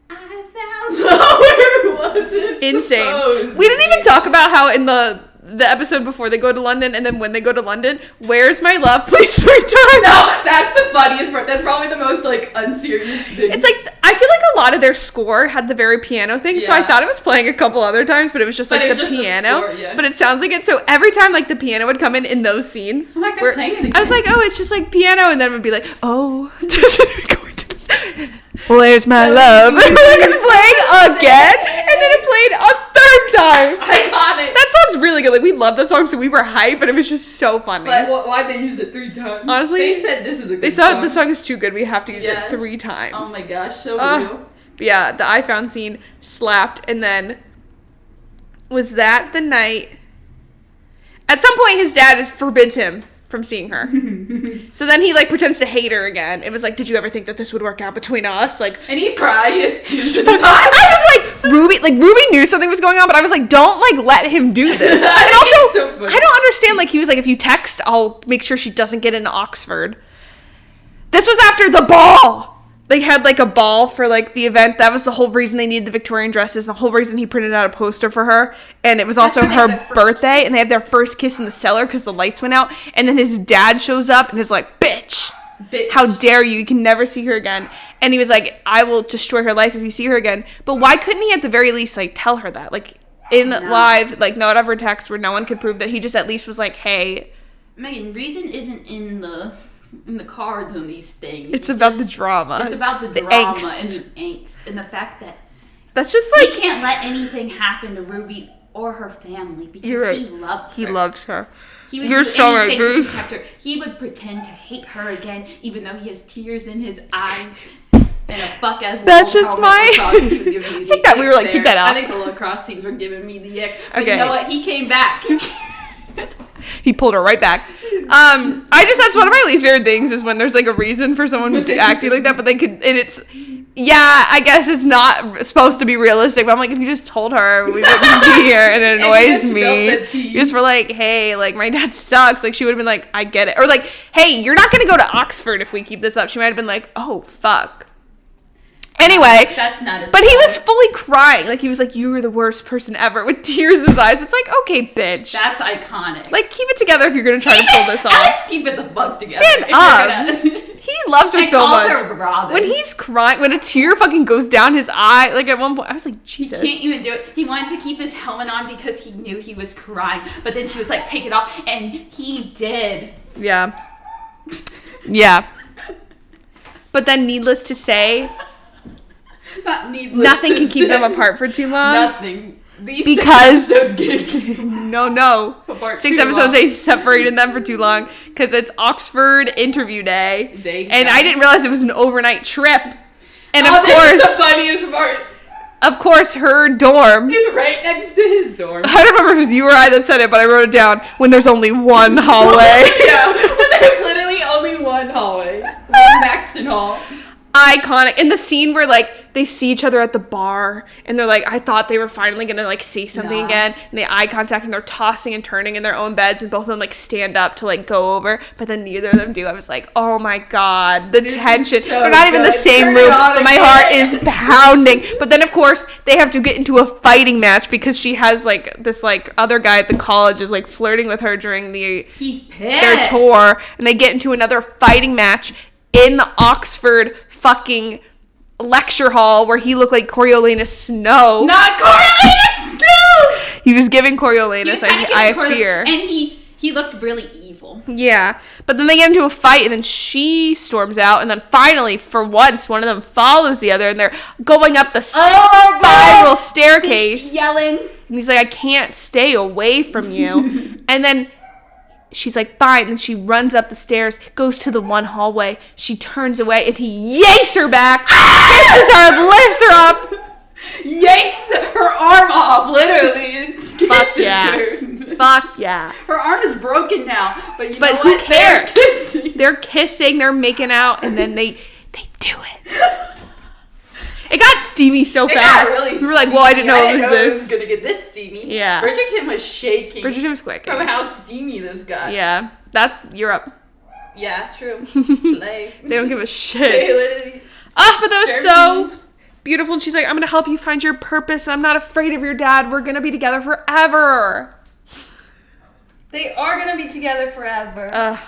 found where it wasn't. Insane. We didn't even talk about how in the episode before they go to London, and then when they go to London, "Where's my love?" Please 3 times. No, that's the funniest part. That's probably the most like unserious thing. It's like I feel like a lot of their score had the very piano thing, so I thought it was playing a couple other times, but it was just like the piano. Score, But it sounds like it. So every time like the piano would come in those scenes, I'm like, they're playing it again. I was like, oh, it's just like piano, and then it would be like, oh, going to this. Where's my love? And like it's playing again, and then it played a third time. Iconic. That song's really good. Like we love that song, so we were hyped, but it was just so funny. But why'd they use it 3 times? Honestly, they said this is a good They saw the song is too good. We have to use it 3 times. Oh my gosh, so real. But yeah, the I Found scene slapped, and then was that the night? At some point, his dad forbids him from seeing her. So then he like pretends to hate her again. It was like, did you ever think that this would work out between us? Like, and he's crying. I was like, Ruby knew something was going on, but I was like, don't like let him do this. And also, so I don't understand. Like, he was like, if you text, I'll make sure she doesn't get into Oxford. This was after the ball. They had like a ball for like the event. That was the whole reason they needed the Victorian dresses. The whole reason he printed out a poster for her. And it was also her birthday. And they have their first kiss in the cellar because the lights went out. And then his dad shows up and is like, bitch, how dare you? You can never see her again. And he was like, I will destroy her life if you see her again. But why couldn't he at the very least like tell her that? Like in live, like not ever text where no one could prove that. He just at least was like, hey. Megan, reason isn't in the cards on these things. It's about the drama. It's about the drama angst. and the angst and the fact that that's just like he can't let anything happen to Ruby or her family because he loved her. He loves her. He would You're do so anything angry. to protect her. He would pretend to hate her again, even though he has tears in his eyes and a fuck as well. That's just my. It's like that. We were like, keep that off. I think the lacrosse scenes were giving me the ick. But Okay. you know what? He came back. He pulled her right back. That's one of my least favorite things is when there's like a reason for someone acting like that, but they could, and it's, I guess it's not supposed to be realistic, but I'm like, if you just told her, we wouldn't be here, and it annoys me. You just were like, hey, like, my dad sucks. Like, she would have been like, I get it. Or like, hey, you're not going to go to Oxford if we keep this up. She might have been like, oh, fuck. Anyway, that's not as but he was fully crying. Like, he was like, you were the worst person ever with tears in his eyes. It's like, okay, bitch. That's iconic. Like, keep it together if you're going to try to pull this off. Let's keep it the fuck together. Stand up. He loves her so much. Her Robin. When he's crying, when a tear fucking goes down his eye, like at one point, I was like, Jesus. He can't even do it. He wanted to keep his helmet on because he knew he was crying. But then she was like, take it off. And he did. Yeah. Yeah. But then, needless to say, nothing can keep them apart for too long. Nothing. Because 6 episodes no. 6 episodes ain't separating them for too long because it's Oxford interview day, and I didn't realize it was an overnight trip. And of course, this is the funniest part. Of course, her dorm is right next to his dorm. I don't remember if it was you or I that said it, but I wrote it down. When there's only one hallway. Yeah, when there's literally only one hallway. One Maxton Hall. Iconic. In the scene where like they see each other at the bar and they're like, I thought they were finally gonna like say something again, and they eye contact and they're tossing and turning in their own beds and both of them like stand up to like go over, but then neither of them do. I was like, oh my god, the tension. So they're not even in the same room, but my heart is pounding. But then of course they have to get into a fighting match because she has like this like other guy at the college is like flirting with her during their tour, and they get into another fighting match in the Oxford fucking lecture hall where he looked like Coriolanus Snow. Not Coriolanus Snow! He was giving Coriolanus, I fear. And He looked really evil. Yeah. But then they get into a fight, and then she storms out, and then finally, for once, one of them follows the other, and they're going up the spiral staircase. Yelling. And he's like, I can't stay away from you. And then she's like, fine. And she runs up the stairs, goes to the one hallway. She turns away, and he yanks her back, kisses her, lifts her up. Yanks her arm off, literally. Fuck yeah. Her. Fuck yeah. Her arm is broken now, but you know who what? cares? They're kissing. They're making out, and then they do it. It got steamy so fast. Really we were like, well, I didn't know it was this. It was going to get this steamy. Yeah. Bridgerton was shaking. Bridgerton was quick. From how steamy this got. Yeah. That's Europe. Yeah, true. Slay. They don't give a shit. They literally. But that was so beautiful. And she's like, I'm going to help you find your purpose. I'm not afraid of your dad. We're going to be together forever. They are going to be together forever.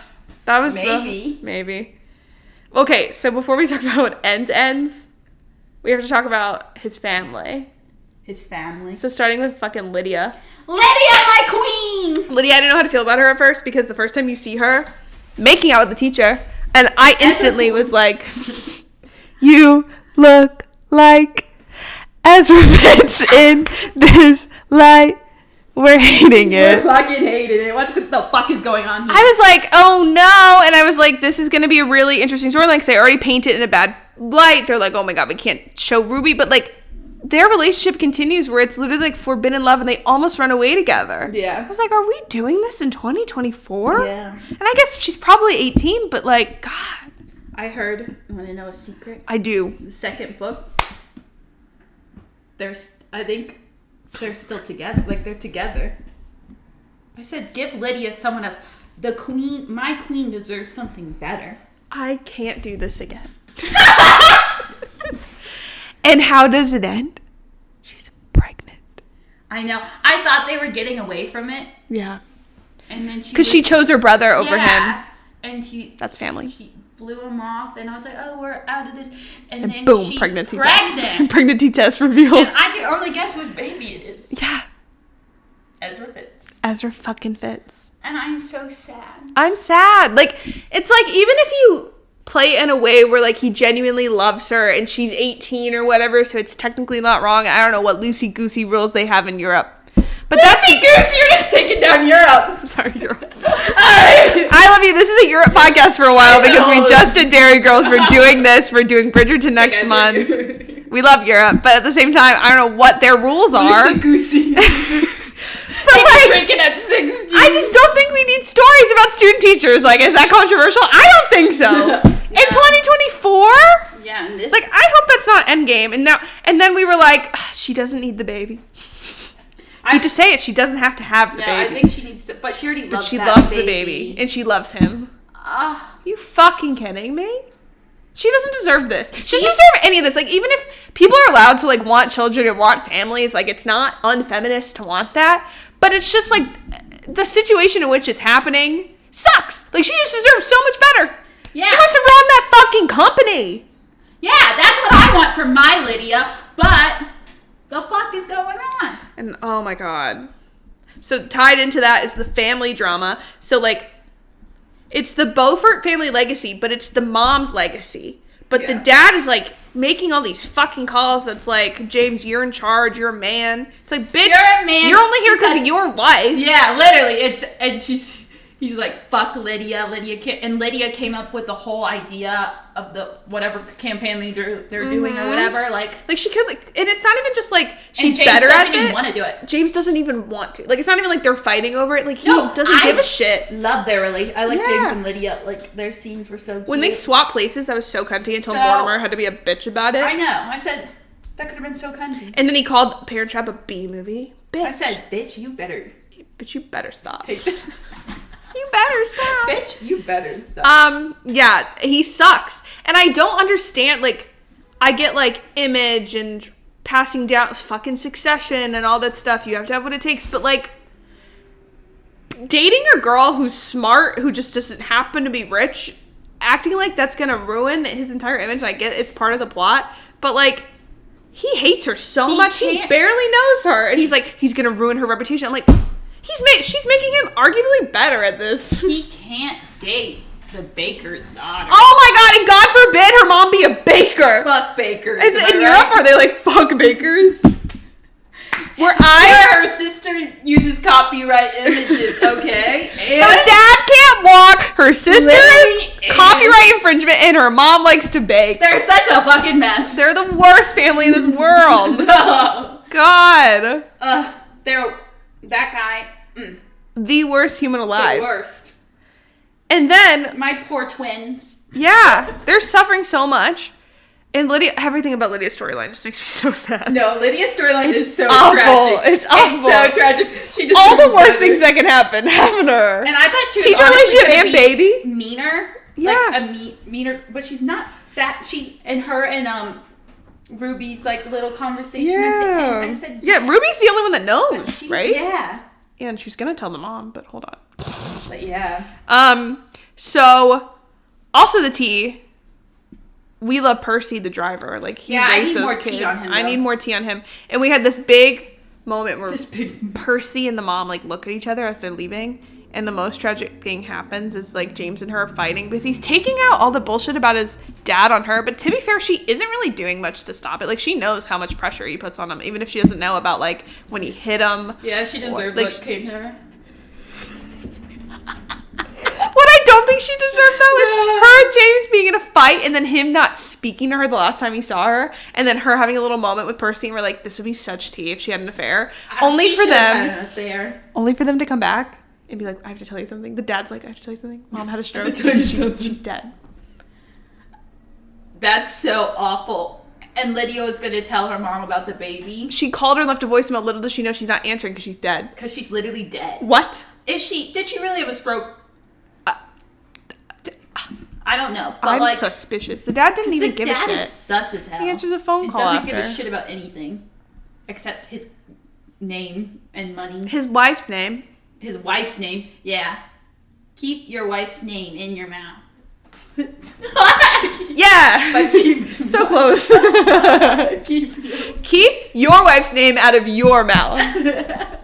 That was maybe. Okay, so before we talk about what ends, we have to talk about his family. His family. So starting with fucking Lydia. Lydia, my queen! Lydia, I didn't know how to feel about her at first because the first time you see her making out with the teacher, and I instantly was like, you look like Ezra fits in this light. We're hating it. We're fucking hating it. What the fuck is going on here? I was like, oh no. And I was like, this is going to be a really interesting storyline because they already painted in a bad light. They're like, oh my God, we can't show Ruby. But like, their relationship continues where it's literally like forbidden love and they almost run away together. Yeah. I was like, are we doing this in 2024? Yeah. And I guess she's probably 18, but like, God. I heard, you want to know a secret? I do. The second book, I think they're still together. Like, they're together. I said, give Lydia someone else. My queen deserves something better. I can't do this again. And how does it end? She's pregnant. I know. I thought they were getting away from it. Yeah. And then she chose her brother over him. And that's family. She blew him off, and I was like, oh, we're out of this. And then boom, she's pregnancy pregnant. test. Pregnancy test revealed. And I can only guess which baby it is. Yeah. Ezra Fitz. Ezra fucking Fitz. And I'm so sad. I'm sad. Like, it's like, even if you play in a way where, like, he genuinely loves her and she's 18 or whatever, so it's technically not wrong. I don't know what loosey-goosey rules they have in Europe. But loosey-goosey, you're just taking down Europe. I'm sorry, Europe. I love you. This is a Europe podcast for a while because we just did Dairy Girls. We're doing this. We're doing Bridgerton next month. We love Europe, but at the same time, I don't know what their rules are. Loosey-goosey. But like, drinking at 16. I just don't think we need stories about student teachers. Like, is that controversial? I don't think so. In 2024? Yeah, and this. Like, I hope that's not Endgame. And then we were like, she doesn't need the baby. I hate to say it, she doesn't have to have the baby. I think she needs to, but she already loves. But she loves the baby, and she loves him. You fucking kidding me? She doesn't deserve this. She doesn't deserve any of this. Like, even if people are allowed to, like, want children and want families, like, it's not unfeminist to want that. But it's just, like, the situation in which it's happening sucks. Like, she just deserves so much better. Yeah. She wants to run that fucking company. Yeah, that's what I want for my Lydia. But the fuck is going on? And, oh, my God. So, tied into that is the family drama. So, like, it's the Beaufort family legacy, but it's the mom's legacy. But the dad is, like, making all these fucking calls that's like, James, you're in charge, you're a man. It's like, bitch, you're a man. You're only here because of your wife. Yeah, literally. He's like, fuck Lydia. Lydia came up with the whole idea of the whatever campaign they're doing or whatever. Like she could, like, and it's not even just like she's James better at it. Doesn't even want to do it. James doesn't even want to. Like, it's not even like they're fighting over it. Like, he doesn't give a shit. Love their relationship. I like James and Lydia. Like, their scenes were so cute. When they swap places, that was so cunty until Mortimer had to be a bitch about it. I know. I said that could have been so cunty. And then he called Parent Trap a B movie. Bitch. I said, bitch, you better stop. Take that. You better stop. Bitch, you better stop. Yeah, he sucks. And I don't understand, like, I get, like, image and passing down fucking Succession and all that stuff. You have to have what it takes. But, like, dating a girl who's smart, who just doesn't happen to be rich, acting like that's gonna ruin his entire image. I get it's part of the plot. But, like, he hates her so much. He barely knows her. And he's like, he's gonna ruin her reputation. I'm like, She's making him arguably better at this. He can't date the baker's daughter. Oh my god, and God forbid her mom be a baker. Fuck bakers. Is it in Europe, are they like, fuck bakers? Her sister uses copyright images, okay? Her dad can't walk, her sister is copyright infringement, and her mom likes to bake. They're such a fucking mess. They're the worst family in this world. No. God. That guy. The worst human alive. The worst. And then... My poor twins. Yeah. They're suffering so much. And Lydia, everything about Lydia's storyline just makes me so sad. No, Lydia's storyline is so awful. tragic. It's awful. It's so tragic. She all the worst things that can happen happen to her. And I thought she was teacher relationship and baby meaner. Yeah, like a meaner, but she's not that. She's and her and Ruby's like little conversation. Yeah, at the end, I said, yes. Yeah. Ruby's the only one that knows, right? Yeah. Yeah, and she's gonna tell the mom, but hold on. But yeah. So also the tea. We love Percy, the driver. Like, he raised those kids. I need more tea on him. And we had this big moment where Percy and the mom, like, look at each other as they're leaving. And the most tragic thing happens is, like, James and her are fighting because he's taking out all the bullshit about his dad on her. But to be fair, she isn't really doing much to stop it. Like, she knows how much pressure he puts on him, even if she doesn't know about, like, when he hit him. Yeah, she deserved what came to her. What I don't think she deserved, though, is her and James being in a fight and then him not speaking to her the last time he saw her, and then her having a little moment with Percy, and we're like, this would be such tea if she had an affair. Only for them to come back and be like, I have to tell you something. The dad's like, I have to tell you something. Mom had a stroke. She's dead. That's so awful. And Lydia was going to tell her mom about the baby. She called her and left a voicemail. Little does she know she's not answering because she's dead. Because she's literally dead. What? Did she really have a stroke? I don't know. But I'm suspicious. The dad didn't even give a shit. The dad is sus as hell. He answers a phone call after. He doesn't give a shit about anything. Except his name and money. His wife's name. His wife's name. Yeah. Keep your wife's name in your mouth. Yeah. But keep so close. Keep your wife's name out of your mouth.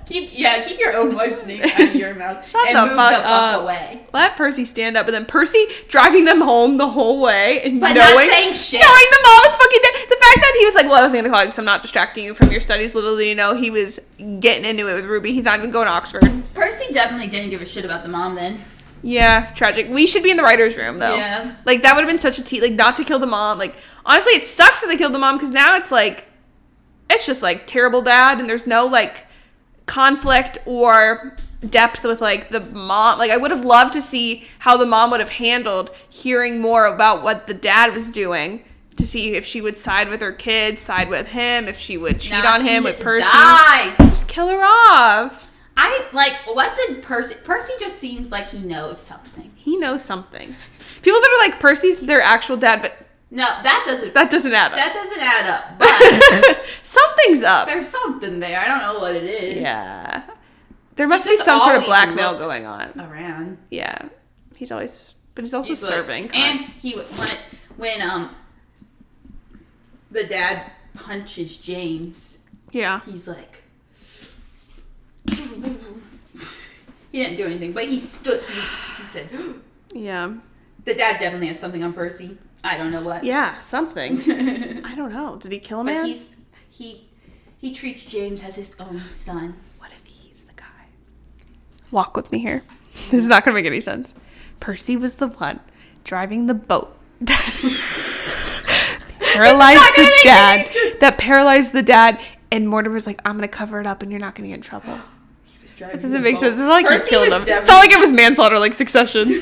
Keep your own wife's name out of your mouth. Shut and the move fuck the fuck up. away. Let Percy stand up, and then Percy driving them home the whole way and but knowing, not saying shit. Knowing the mom was fucking dead. The fact that he was like, well, I wasn't gonna call you because I'm not distracting you from your studies. Literally, he was getting into it with Ruby. He's not even going to Oxford. Percy definitely didn't give a shit about the mom then. Yeah, it's tragic. We should be in the writer's room, though. Yeah. Like, that would have been such a tea. Like, not to kill the mom. Like, honestly, it sucks that they killed the mom because now it's like, it's just like terrible dad and there's no like conflict or depth with like the mom. Like, I would have loved to see how the mom would have handled hearing more about what the dad was doing, to see if she would side with her kids, side with him, if she would cheat on him with Percy. Just kill her off. What did Percy just seems like he knows something. He knows something. People that are like, Percy's their actual dad, but no, that doesn't add up. That doesn't add up. But something's up. There's something there. I don't know what it is. Yeah. There must be some sort of blackmail going on. Around. Yeah. He's also serving. And when the dad punches James. Yeah. He's like, he didn't do anything, but he stood. He said, yeah. The dad definitely has something on Percy. I don't know what. Yeah, something. I don't know. Did he kill a man? But he treats James as his own son. What if he's the guy? Walk with me here. This is not going to make any sense. Percy was the one driving the boat that paralyzed the dad, and Mortimer's like, I'm going to cover it up and you're not going to get in trouble. That doesn't make sense. It's not like he killed him. It's not like it was manslaughter, like Succession.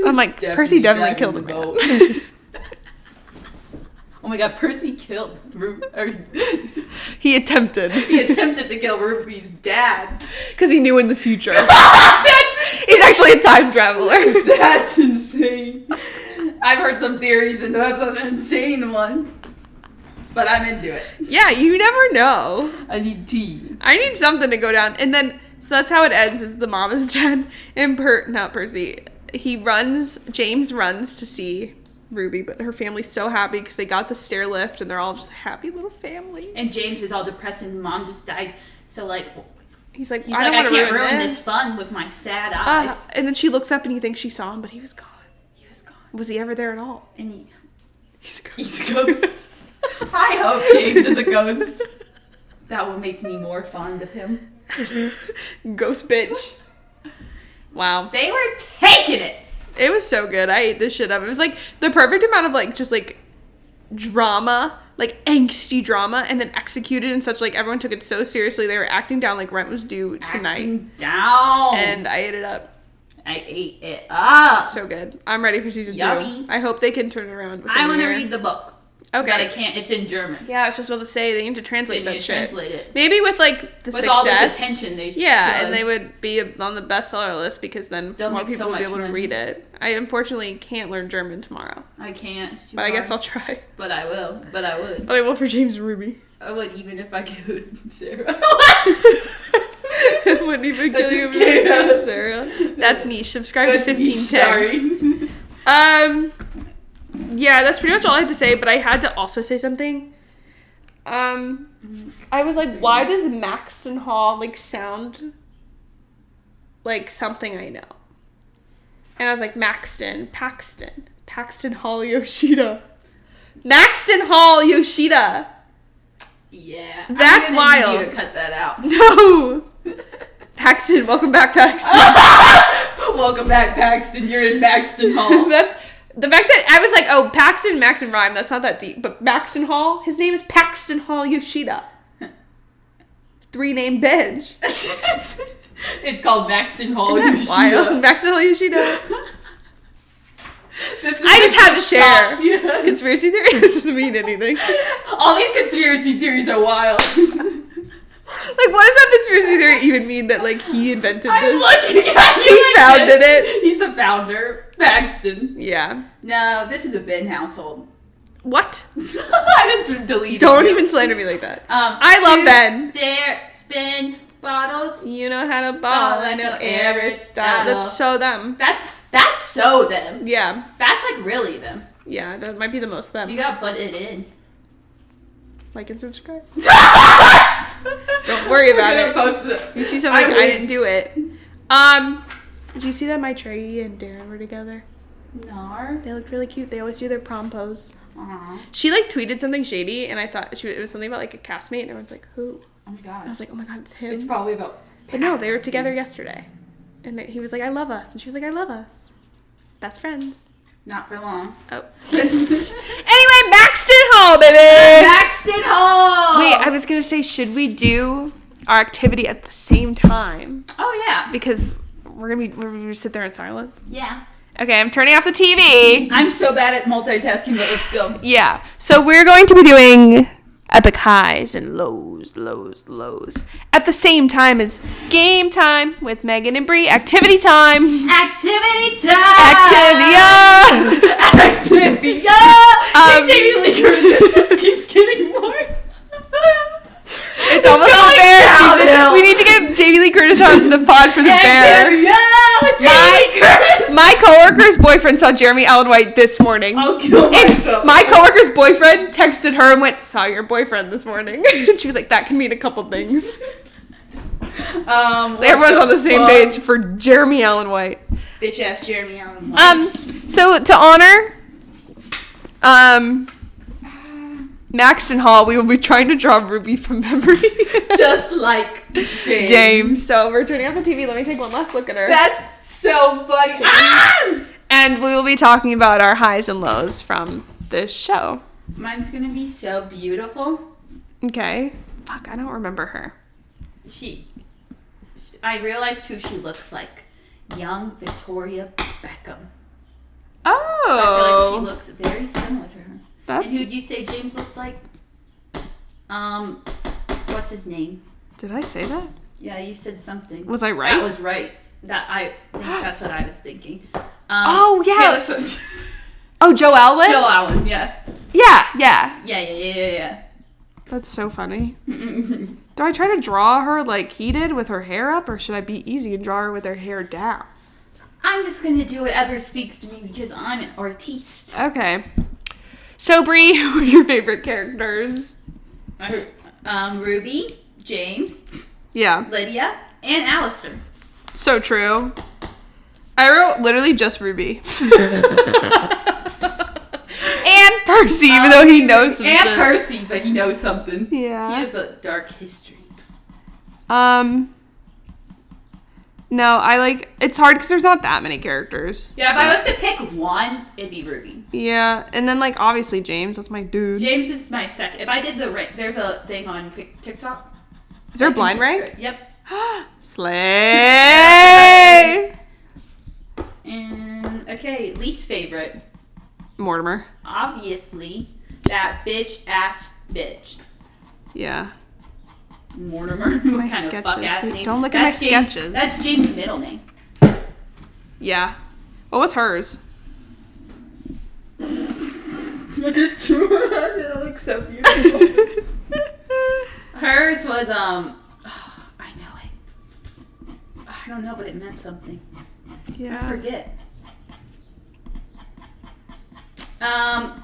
I'm like, Percy definitely killed a man. Oh my god, Percy killed He attempted to kill Ruby's dad. Because he knew in the future. He's actually a time traveler. That's insane. I've heard some theories and that's an insane one. But I'm into it. Yeah, you never know. I need tea. I need something to go down. And then, so that's how it ends, is the mom is dead. And not Percy. James runs to see Ruby, but her family's so happy because they got the stair lift and they're all just a happy little family. And James is all depressed and mom just died. So like, He's like, He's I don't like, I want to can't ruin this this fun with my sad eyes. And then she looks up and you think she saw him, but he was gone. He was gone. Was he ever there at all? And He's a ghost. he's a ghost. I hope James is a ghost. That will make me more fond of him. Ghost bitch. Wow. They were taking it. It was so good. I ate this shit up. It was like the perfect amount of like just like drama, like angsty drama, and then executed in such like everyone took it so seriously. They were acting down like rent was due tonight. Acting down. And I ate it up. I ate it up. So good. I'm ready for season 2. Yummy. I hope they can turn it around. I want to read the book. Okay. But I can't. It's in German. Yeah, I was just about to say they need to translate They need that to shit. translate it. Maybe with like the With success. all this attention, they should. And they would be on the bestseller list because then They'll more make people so will be much able to money. read it. I unfortunately can't learn German tomorrow, I can't. It's too but I guess hard. I'll try. But I will. But I would. But I will for James and Ruby. I would even if I could, Sarah. Wouldn't even That kill you, just came out. Sarah. That's niche. Subscribe to 1510. Sorry. Yeah, that's pretty much all I had to say. But I had to also say something. I was like, why does Maxton Hall like sound like something I know? And I was like, Paxton Hall Yoshida. Maxton Hall Yoshida. Yeah. That's I'm gonna wild. need you to cut that out. No. Paxton, welcome back, Paxton. Welcome back, Paxton. You're in Maxton Hall. That's the fact that I was like, oh, Paxton, Maxton rhyme. That's not that deep. But Maxton Hall, his name is Paxton Hall Yoshida. 3-name bench. It's called Maxton Hall. Isn't that wild? Maxton Hall Yoshida. I just had to share. Yeah. Conspiracy theory doesn't mean anything. All these conspiracy theories are wild. Like, what does that conspiracy theory even mean that, like, he invented I'm this? looking at you. He like founded this. it. He's the founder. Paxton. Yeah. No, this is a Ben household. What? I just deleted Don't it. even slander me like that. I love Ben. Their spin bottles. You know how to ball, I know Aristotle. That's so them. That's so them. Yeah. That's like really them. Yeah, that might be the most them. You gotta put it in. Like and subscribe. Don't worry about it. Post it. You see something, I didn't do it. Did you see that my Trey and Darren were together? No. They looked really cute. They always do their prom pose. Aww. She like tweeted something shady, and I thought it was something about like a castmate, and everyone's like, who? Oh my god. And I was like, oh my god, it's him. It's probably about. But no, they were Paxton. together yesterday, and he was like, I love us, and she was like, I love us. Best friends. Not for long. Oh. Anyway, Maxton Hall, baby. Maxton Hall. Wait, I was gonna say, should we do our activity at the same time? Oh yeah. Because we're gonna sit there in silence. Yeah. Okay, I'm turning off the TV. I'm so bad at multitasking, but let's go. Yeah. So we're going to be doing epic highs and lows at the same time as game time with Megan and Bree. Activity time. Activity time. Activia. Activia. Jamie Lee Curtis just keeps getting more. It's almost going a bear season. downhill. We need to get Jamie Lee Curtis on the pod for the bear. My coworker's boyfriend saw Jeremy Allen White this morning. I'll kill myself. My coworker's boyfriend texted her and went, saw your boyfriend this morning. And she was like, that can mean a couple things. So everyone's on the same page for Jeremy Allen White. Bitch ass Jeremy Allen White. So to honor Maxton Hall, we will be trying to draw Ruby from memory. Just like James. So we're turning off the TV. Let me take one last look at her. That's so funny. Ah! And we will be talking about our highs and lows from this show. Mine's gonna be so beautiful. Okay. Fuck, I don't remember her. I realized who she looks like. Young Victoria Beckham. Oh. I feel like she looks very similar to her. That's... And who'd you say James looked like? What's his name? Did I say that? Yeah, you said something. Was I right? That was right. I think that's what I was thinking. Oh, yeah. Taylor Swift. Oh, Joe Alwyn? Joe Allen, yeah. Yeah. Yeah. That's so funny. Do I try to draw her like he did with her hair up, or should I be easy and draw her with her hair down? I'm just gonna do whatever speaks to me because I'm an artiste. Okay. So, Bree, who are your favorite characters? Ruby, James, Yeah. Lydia, and Alistair. So true. I wrote literally just Ruby. And Percy, even though he knows some and shit. Percy, but he knows something. Yeah. He has a dark history. No, it's hard because there's not that many characters. Yeah, if I was to pick one, it'd be Ruby. Yeah, and then obviously James, that's my dude. James is my second. If I did the rank, there's a thing on TikTok. Is there a blind rank? Yep. Slay! And okay, least favorite. Mortimer. Obviously, that bitch. Yeah. Mortimer. My What kind of fuck ass sketches. name? Don't look at my sketches. That's James' middle name. Yeah. What was hers? It looks so beautiful. Hers was I know it. I don't know, but it meant something. Yeah. I forget.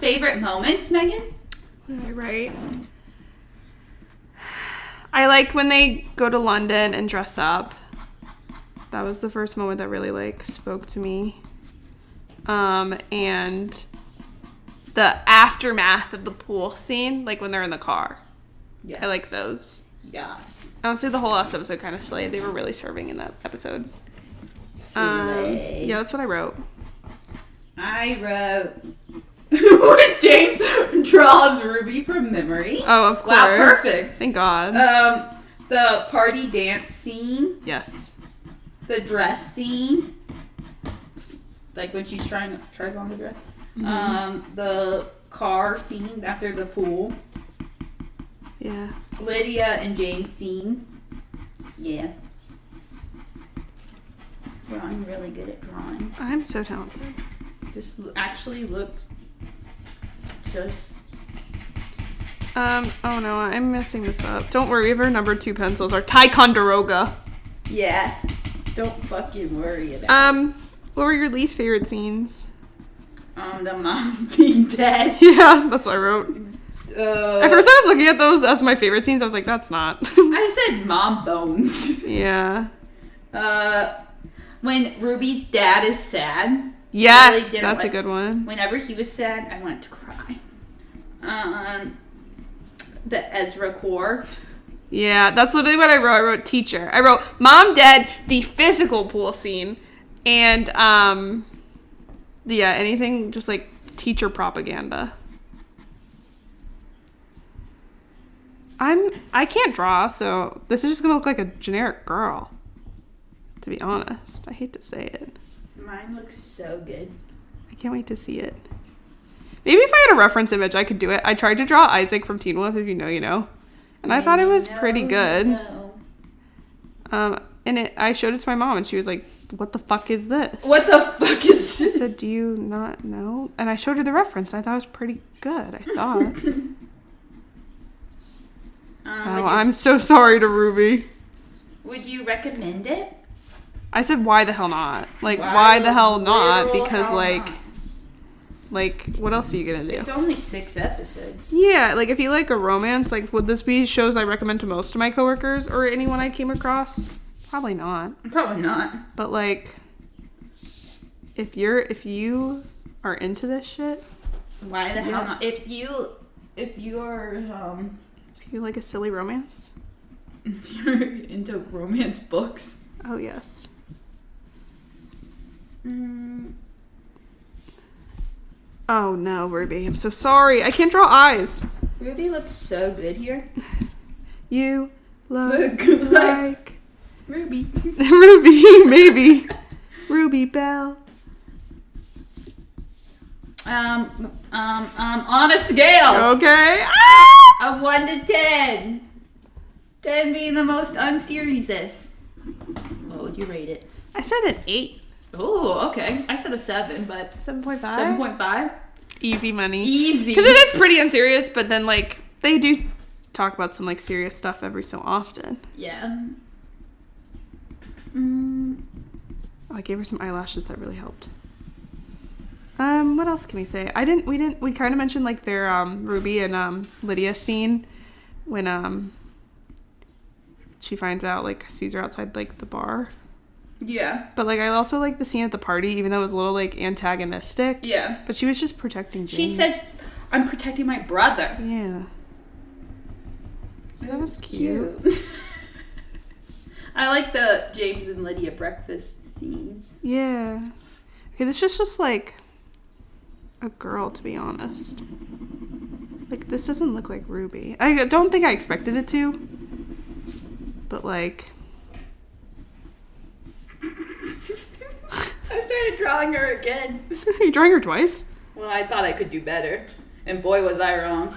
Favorite moments, Megan? Right. I like when they go to London and dress up. That was the first moment that really spoke to me. And the aftermath of the pool scene, when they're in the car. Yes. I like those. Yes. Honestly, the whole last episode kind of slayed. They were really serving in that episode. Slay. Yeah, that's what I wrote. I wrote when James draws Ruby from memory. Oh, of course. Wow, perfect. Thank God. The party dance scene. Yes. The dress scene. When she's tries on the dress. Mm-hmm. The car scene after the pool. Yeah. Lydia and James scenes. Yeah. Drawing really good at drawing. I'm so talented. Just actually looks just. Oh no, I'm messing this up. Don't worry, we have our number 2 pencils. Our Ticonderoga. Yeah. Don't fucking worry about it. What were your least favorite scenes? Them not being dead. Yeah, that's what I wrote. At first I was looking at those as my favorite scenes. I was like, that's not. I said mom bones. Yeah. When Ruby's dad is sad. Yes, Really that's a good one. Whenever he was sad, I wanted to cry. The Ezra core. Yeah, that's literally what I wrote. I wrote teacher. I wrote mom dead, the physical pool scene, and yeah, anything just teacher propaganda. I can't draw, so this is just gonna look like a generic girl. To be honest, I hate to say it. Mine looks so good. I can't wait to see it. Maybe if I had a reference image, I could do it. I tried to draw Isaac from Teen Wolf, if you know, you know. And I thought it was pretty good. And I showed it to my mom, and she was like, what the fuck is this? What the fuck is She this? said, do you not know? And I showed her the reference. I thought it was pretty good, I thought. I'm so sorry to Ruby. Would you recommend it? I said, why the hell not? Why the hell not? Because, not? what else are you gonna do? It's only 6 episodes. Yeah, if you like a romance, would this be shows I recommend to most of my coworkers or anyone I came across? Probably not. Probably not. But, if you are into this shit, Why the hell not? Yes. If you're if you like a silly romance, you're into romance books. oh yes. Oh no, Ruby, I'm so sorry. I can't draw eyes. Ruby looks so good here. You look Look like Ruby. Ruby, maybe. Ruby Bell. On a scale Okay. of 1 to 10, 10 being the most unseriesous, what would you rate it? I said an 8. Oh, okay. I said a 7, but 7.5. 7.5. Easy money. Easy. Because it is pretty unserious, but then they do talk about some serious stuff every so often. Yeah. Oh, I gave her some eyelashes that really helped. What else can we say? We kind of mentioned their Ruby and Lydia scene when she finds out, like, sees her outside, like, the bar. Yeah. But, like, I also like the scene at the party, even though it was a little, like, antagonistic. Yeah. But she was just protecting James. She said, I'm protecting my brother. Yeah. So that was cute. I like the James and Lydia breakfast scene. Yeah. Okay, this is just, like, a girl, to be honest. Like, this doesn't look like Ruby. I don't think I expected it to. But, like... I started drawing her again. You're drawing her twice? Well, I thought I could do better. And boy, was I wrong.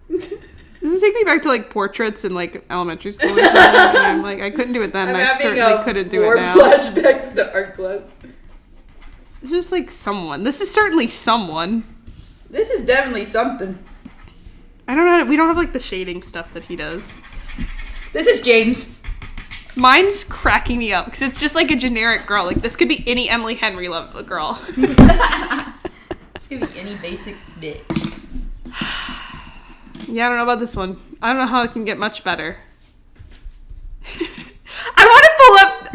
Does this take me back to, like, portraits in, like, elementary school or something? And I'm like, I couldn't do it then, and I certainly couldn't do it now. Flashbacks to art class. It's just, like, someone. This is certainly someone. This is definitely something. I don't know. We don't have, like, the shading stuff that he does. This is James. Mine's cracking me up, because it's just, like, a generic girl. Like, this could be any Emily Henry girl. This could be any basic bitch. Yeah, I don't know about this one. I don't know how it can get much better. I want to pull up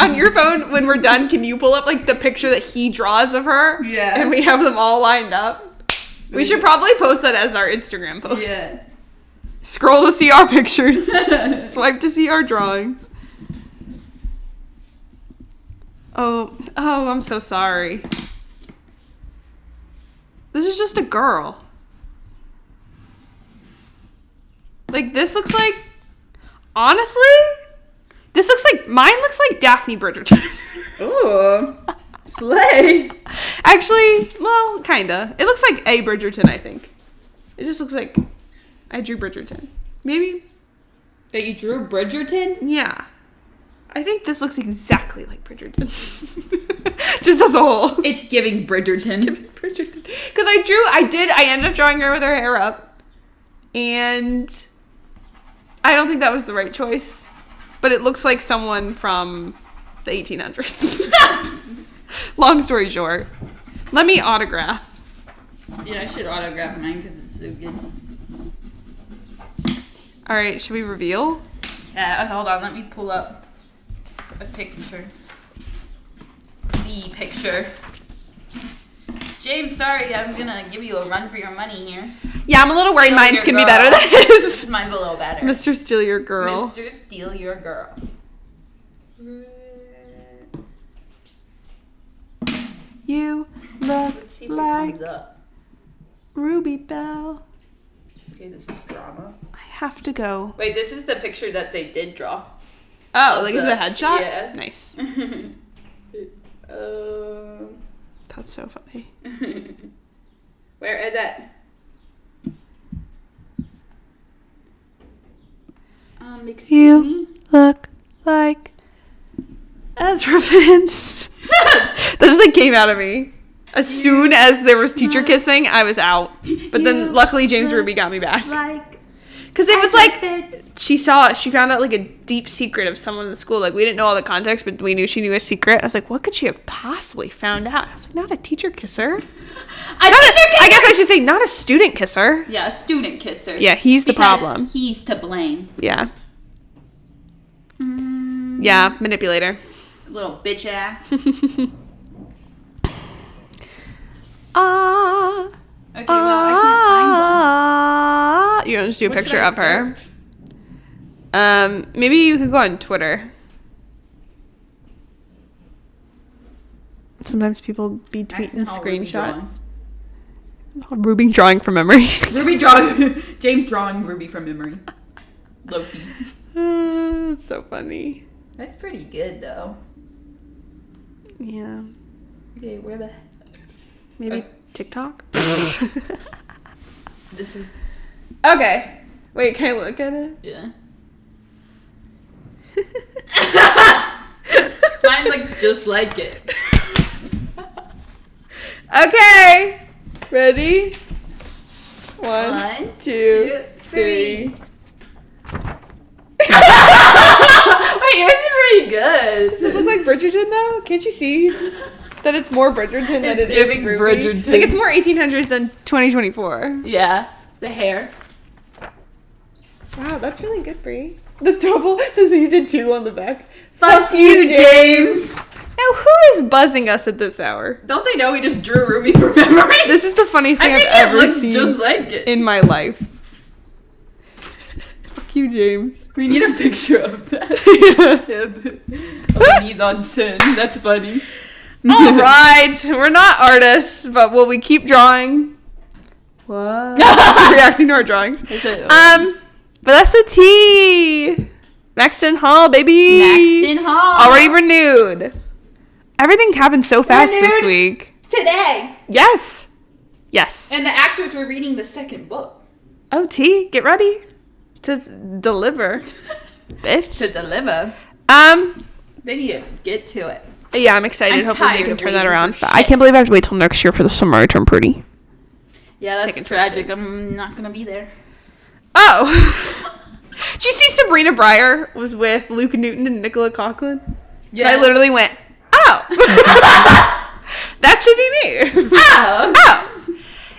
on your phone when we're done. Can you pull up, like, the picture that he draws of her? Yeah. And we have them all lined up. We should probably post that as our Instagram post. Yeah. Scroll to see our pictures. Swipe to see our drawings. Oh, I'm so sorry. This is just a girl. Like, this looks like... Honestly? This looks like... Mine looks like Daphne Bridgerton. Ooh. Slay. Actually, well, kinda. It looks like a Bridgerton, I think. It just looks like... I drew Bridgerton. Maybe? That you drew Bridgerton? Yeah. I think this looks exactly like Bridgerton. Just as a whole. It's giving Bridgerton. Bridgerton. Because I ended up drawing her with her hair up. And... I don't think that was the right choice. But it looks like someone from the 1800s. Long story short. Let me autograph. Yeah, I should autograph mine because it's so good. Alright, should we reveal? Yeah, hold on. Let me pull up a picture. The picture. James, sorry, I'm gonna give you a run for your money here. Yeah, I'm a little worried Steal mine's your can be girl. better than his. Mine's a little better. Mr. Steal Your Girl. Mr. Steal Your Girl. You look Let's see if it like comes up. Ruby Bell. Okay, this is drama. I have to go. Wait, this is the picture that they did draw. Oh, like is it a headshot? Yeah. Nice. That's so funny. Where is it? Excuse You me? look like Ezra Vince. That just like came out of me. As soon as there was teacher kissing, I was out. But then luckily James Ruby got me back. Like, Because it was like, she found out like a deep secret of someone in the school. Like we didn't know all the context, but we knew she knew a secret. I was like, what could she have possibly found out? I was like, not a teacher kisser. I guess I should say not a student kisser. yeah, a student kisser. Yeah, he's the Because problem. He's to blame. Yeah. Yeah, manipulator. Little bitch ass. Okay, well, I You want to just do a What should picture I of her? Maybe you could go on Twitter. Sometimes people be can't tweeting find Ruby screenshots. Ruby drawing from memory. Ruby drawing. James drawing Ruby from memory. Low key. It's so funny. That's pretty good though. Yeah. Okay, where the? Maybe TikTok? This is. Okay. Wait, can I look at it? Yeah. Mine looks just like it. Okay. Ready? One, One, two, three. Wait, yours is pretty good. Does it look like Bridgerton though? Can't you see that it's more Bridgerton than it is giving Ruby? Bridgerton. Like it's more 1800s than 2024. Yeah, the hair. Wow, that's really good, Brie. The double, you did 2 on the back. Fuck you, James. Now, who is buzzing us at this hour? Don't they know we just drew Ruby from memory? This is the funniest thing I I've think ever it looks seen just like it. in my life. Fuck you, James. We need a picture of that. Of knees on sin. That's funny. All right, we're not artists, but will we keep drawing? What? Reacting to our drawings. But that's the tea. Maxton Hall, baby. Maxton Hall. Already renewed. Everything happened so fast this week. Today. Yes. Yes. And the actors were reading the second book. Oh, T, get ready to deliver, bitch. To deliver. They need to get to it. Yeah, I'm excited. I'm Hopefully they tired can of turn that waiting around. for I shit. can't believe I have to wait till next year for the summer I turn pretty. Yeah, Sick that's and tragic. twisted. I'm not gonna be there. Oh. Did you see Sabrina Breyer was with Luke Newton and Nicola Coughlan? Yeah. I literally went, oh. That should be me. Oh. Oh.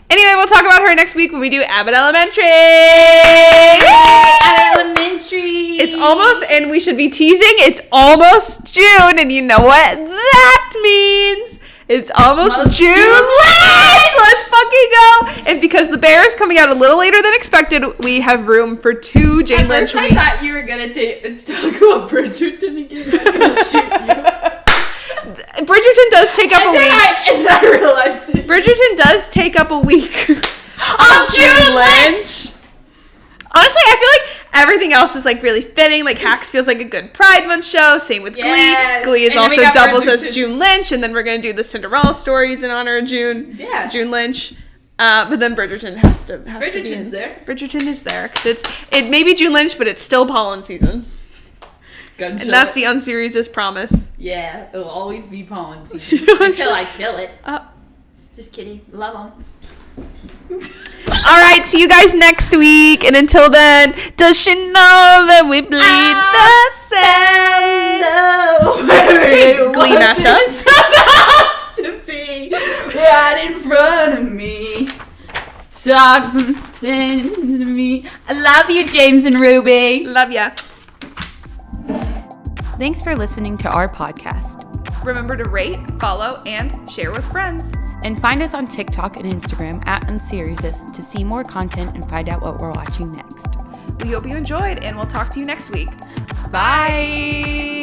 Anyway, we'll talk about her next week when we do Abbott Elementary. Elementary. It's almost, and we should be teasing, it's almost June, and you know what that means. It's almost June. Let's fucking go. And because The Bear is coming out a little later than expected, we have room for 2 Jane Lynch I weeks. thought you were gonna talk about Bridgerton again. I was gonna shoot you. Bridgerton does take up a week. And I realized it. Bridgerton does take up a week on June Lynch. Honestly, I feel like everything else is like really fitting. Like Hacks feels like a good Pride Month show. Same with Yes. Glee. Glee is And then we also got doubles as Bridgerton. June Lynch, and then we're gonna do the Cinderella stories in honor of June. Yeah. June Lynch. But then Bridgerton has to be in. Bridgerton's there. Bridgerton is there because it may be June Lynch, but it's still pollen season, Gunshot. and that's the unseriesous promise. Yeah, it'll always be pollen season until I kill it. Just kidding. Love them. All right, see you guys next week, and until then, does she know that we bleed the same? No. Glee mashup. Supposed to be right in front of me. Talks and sings to me. I love you, James and Ruby. Love ya. Thanks for listening to our podcast. Remember to rate, follow, and share with friends. And find us on TikTok and Instagram at unseriesous to see more content and find out what we're watching next. We hope you enjoyed, and we'll talk to you next week. Bye!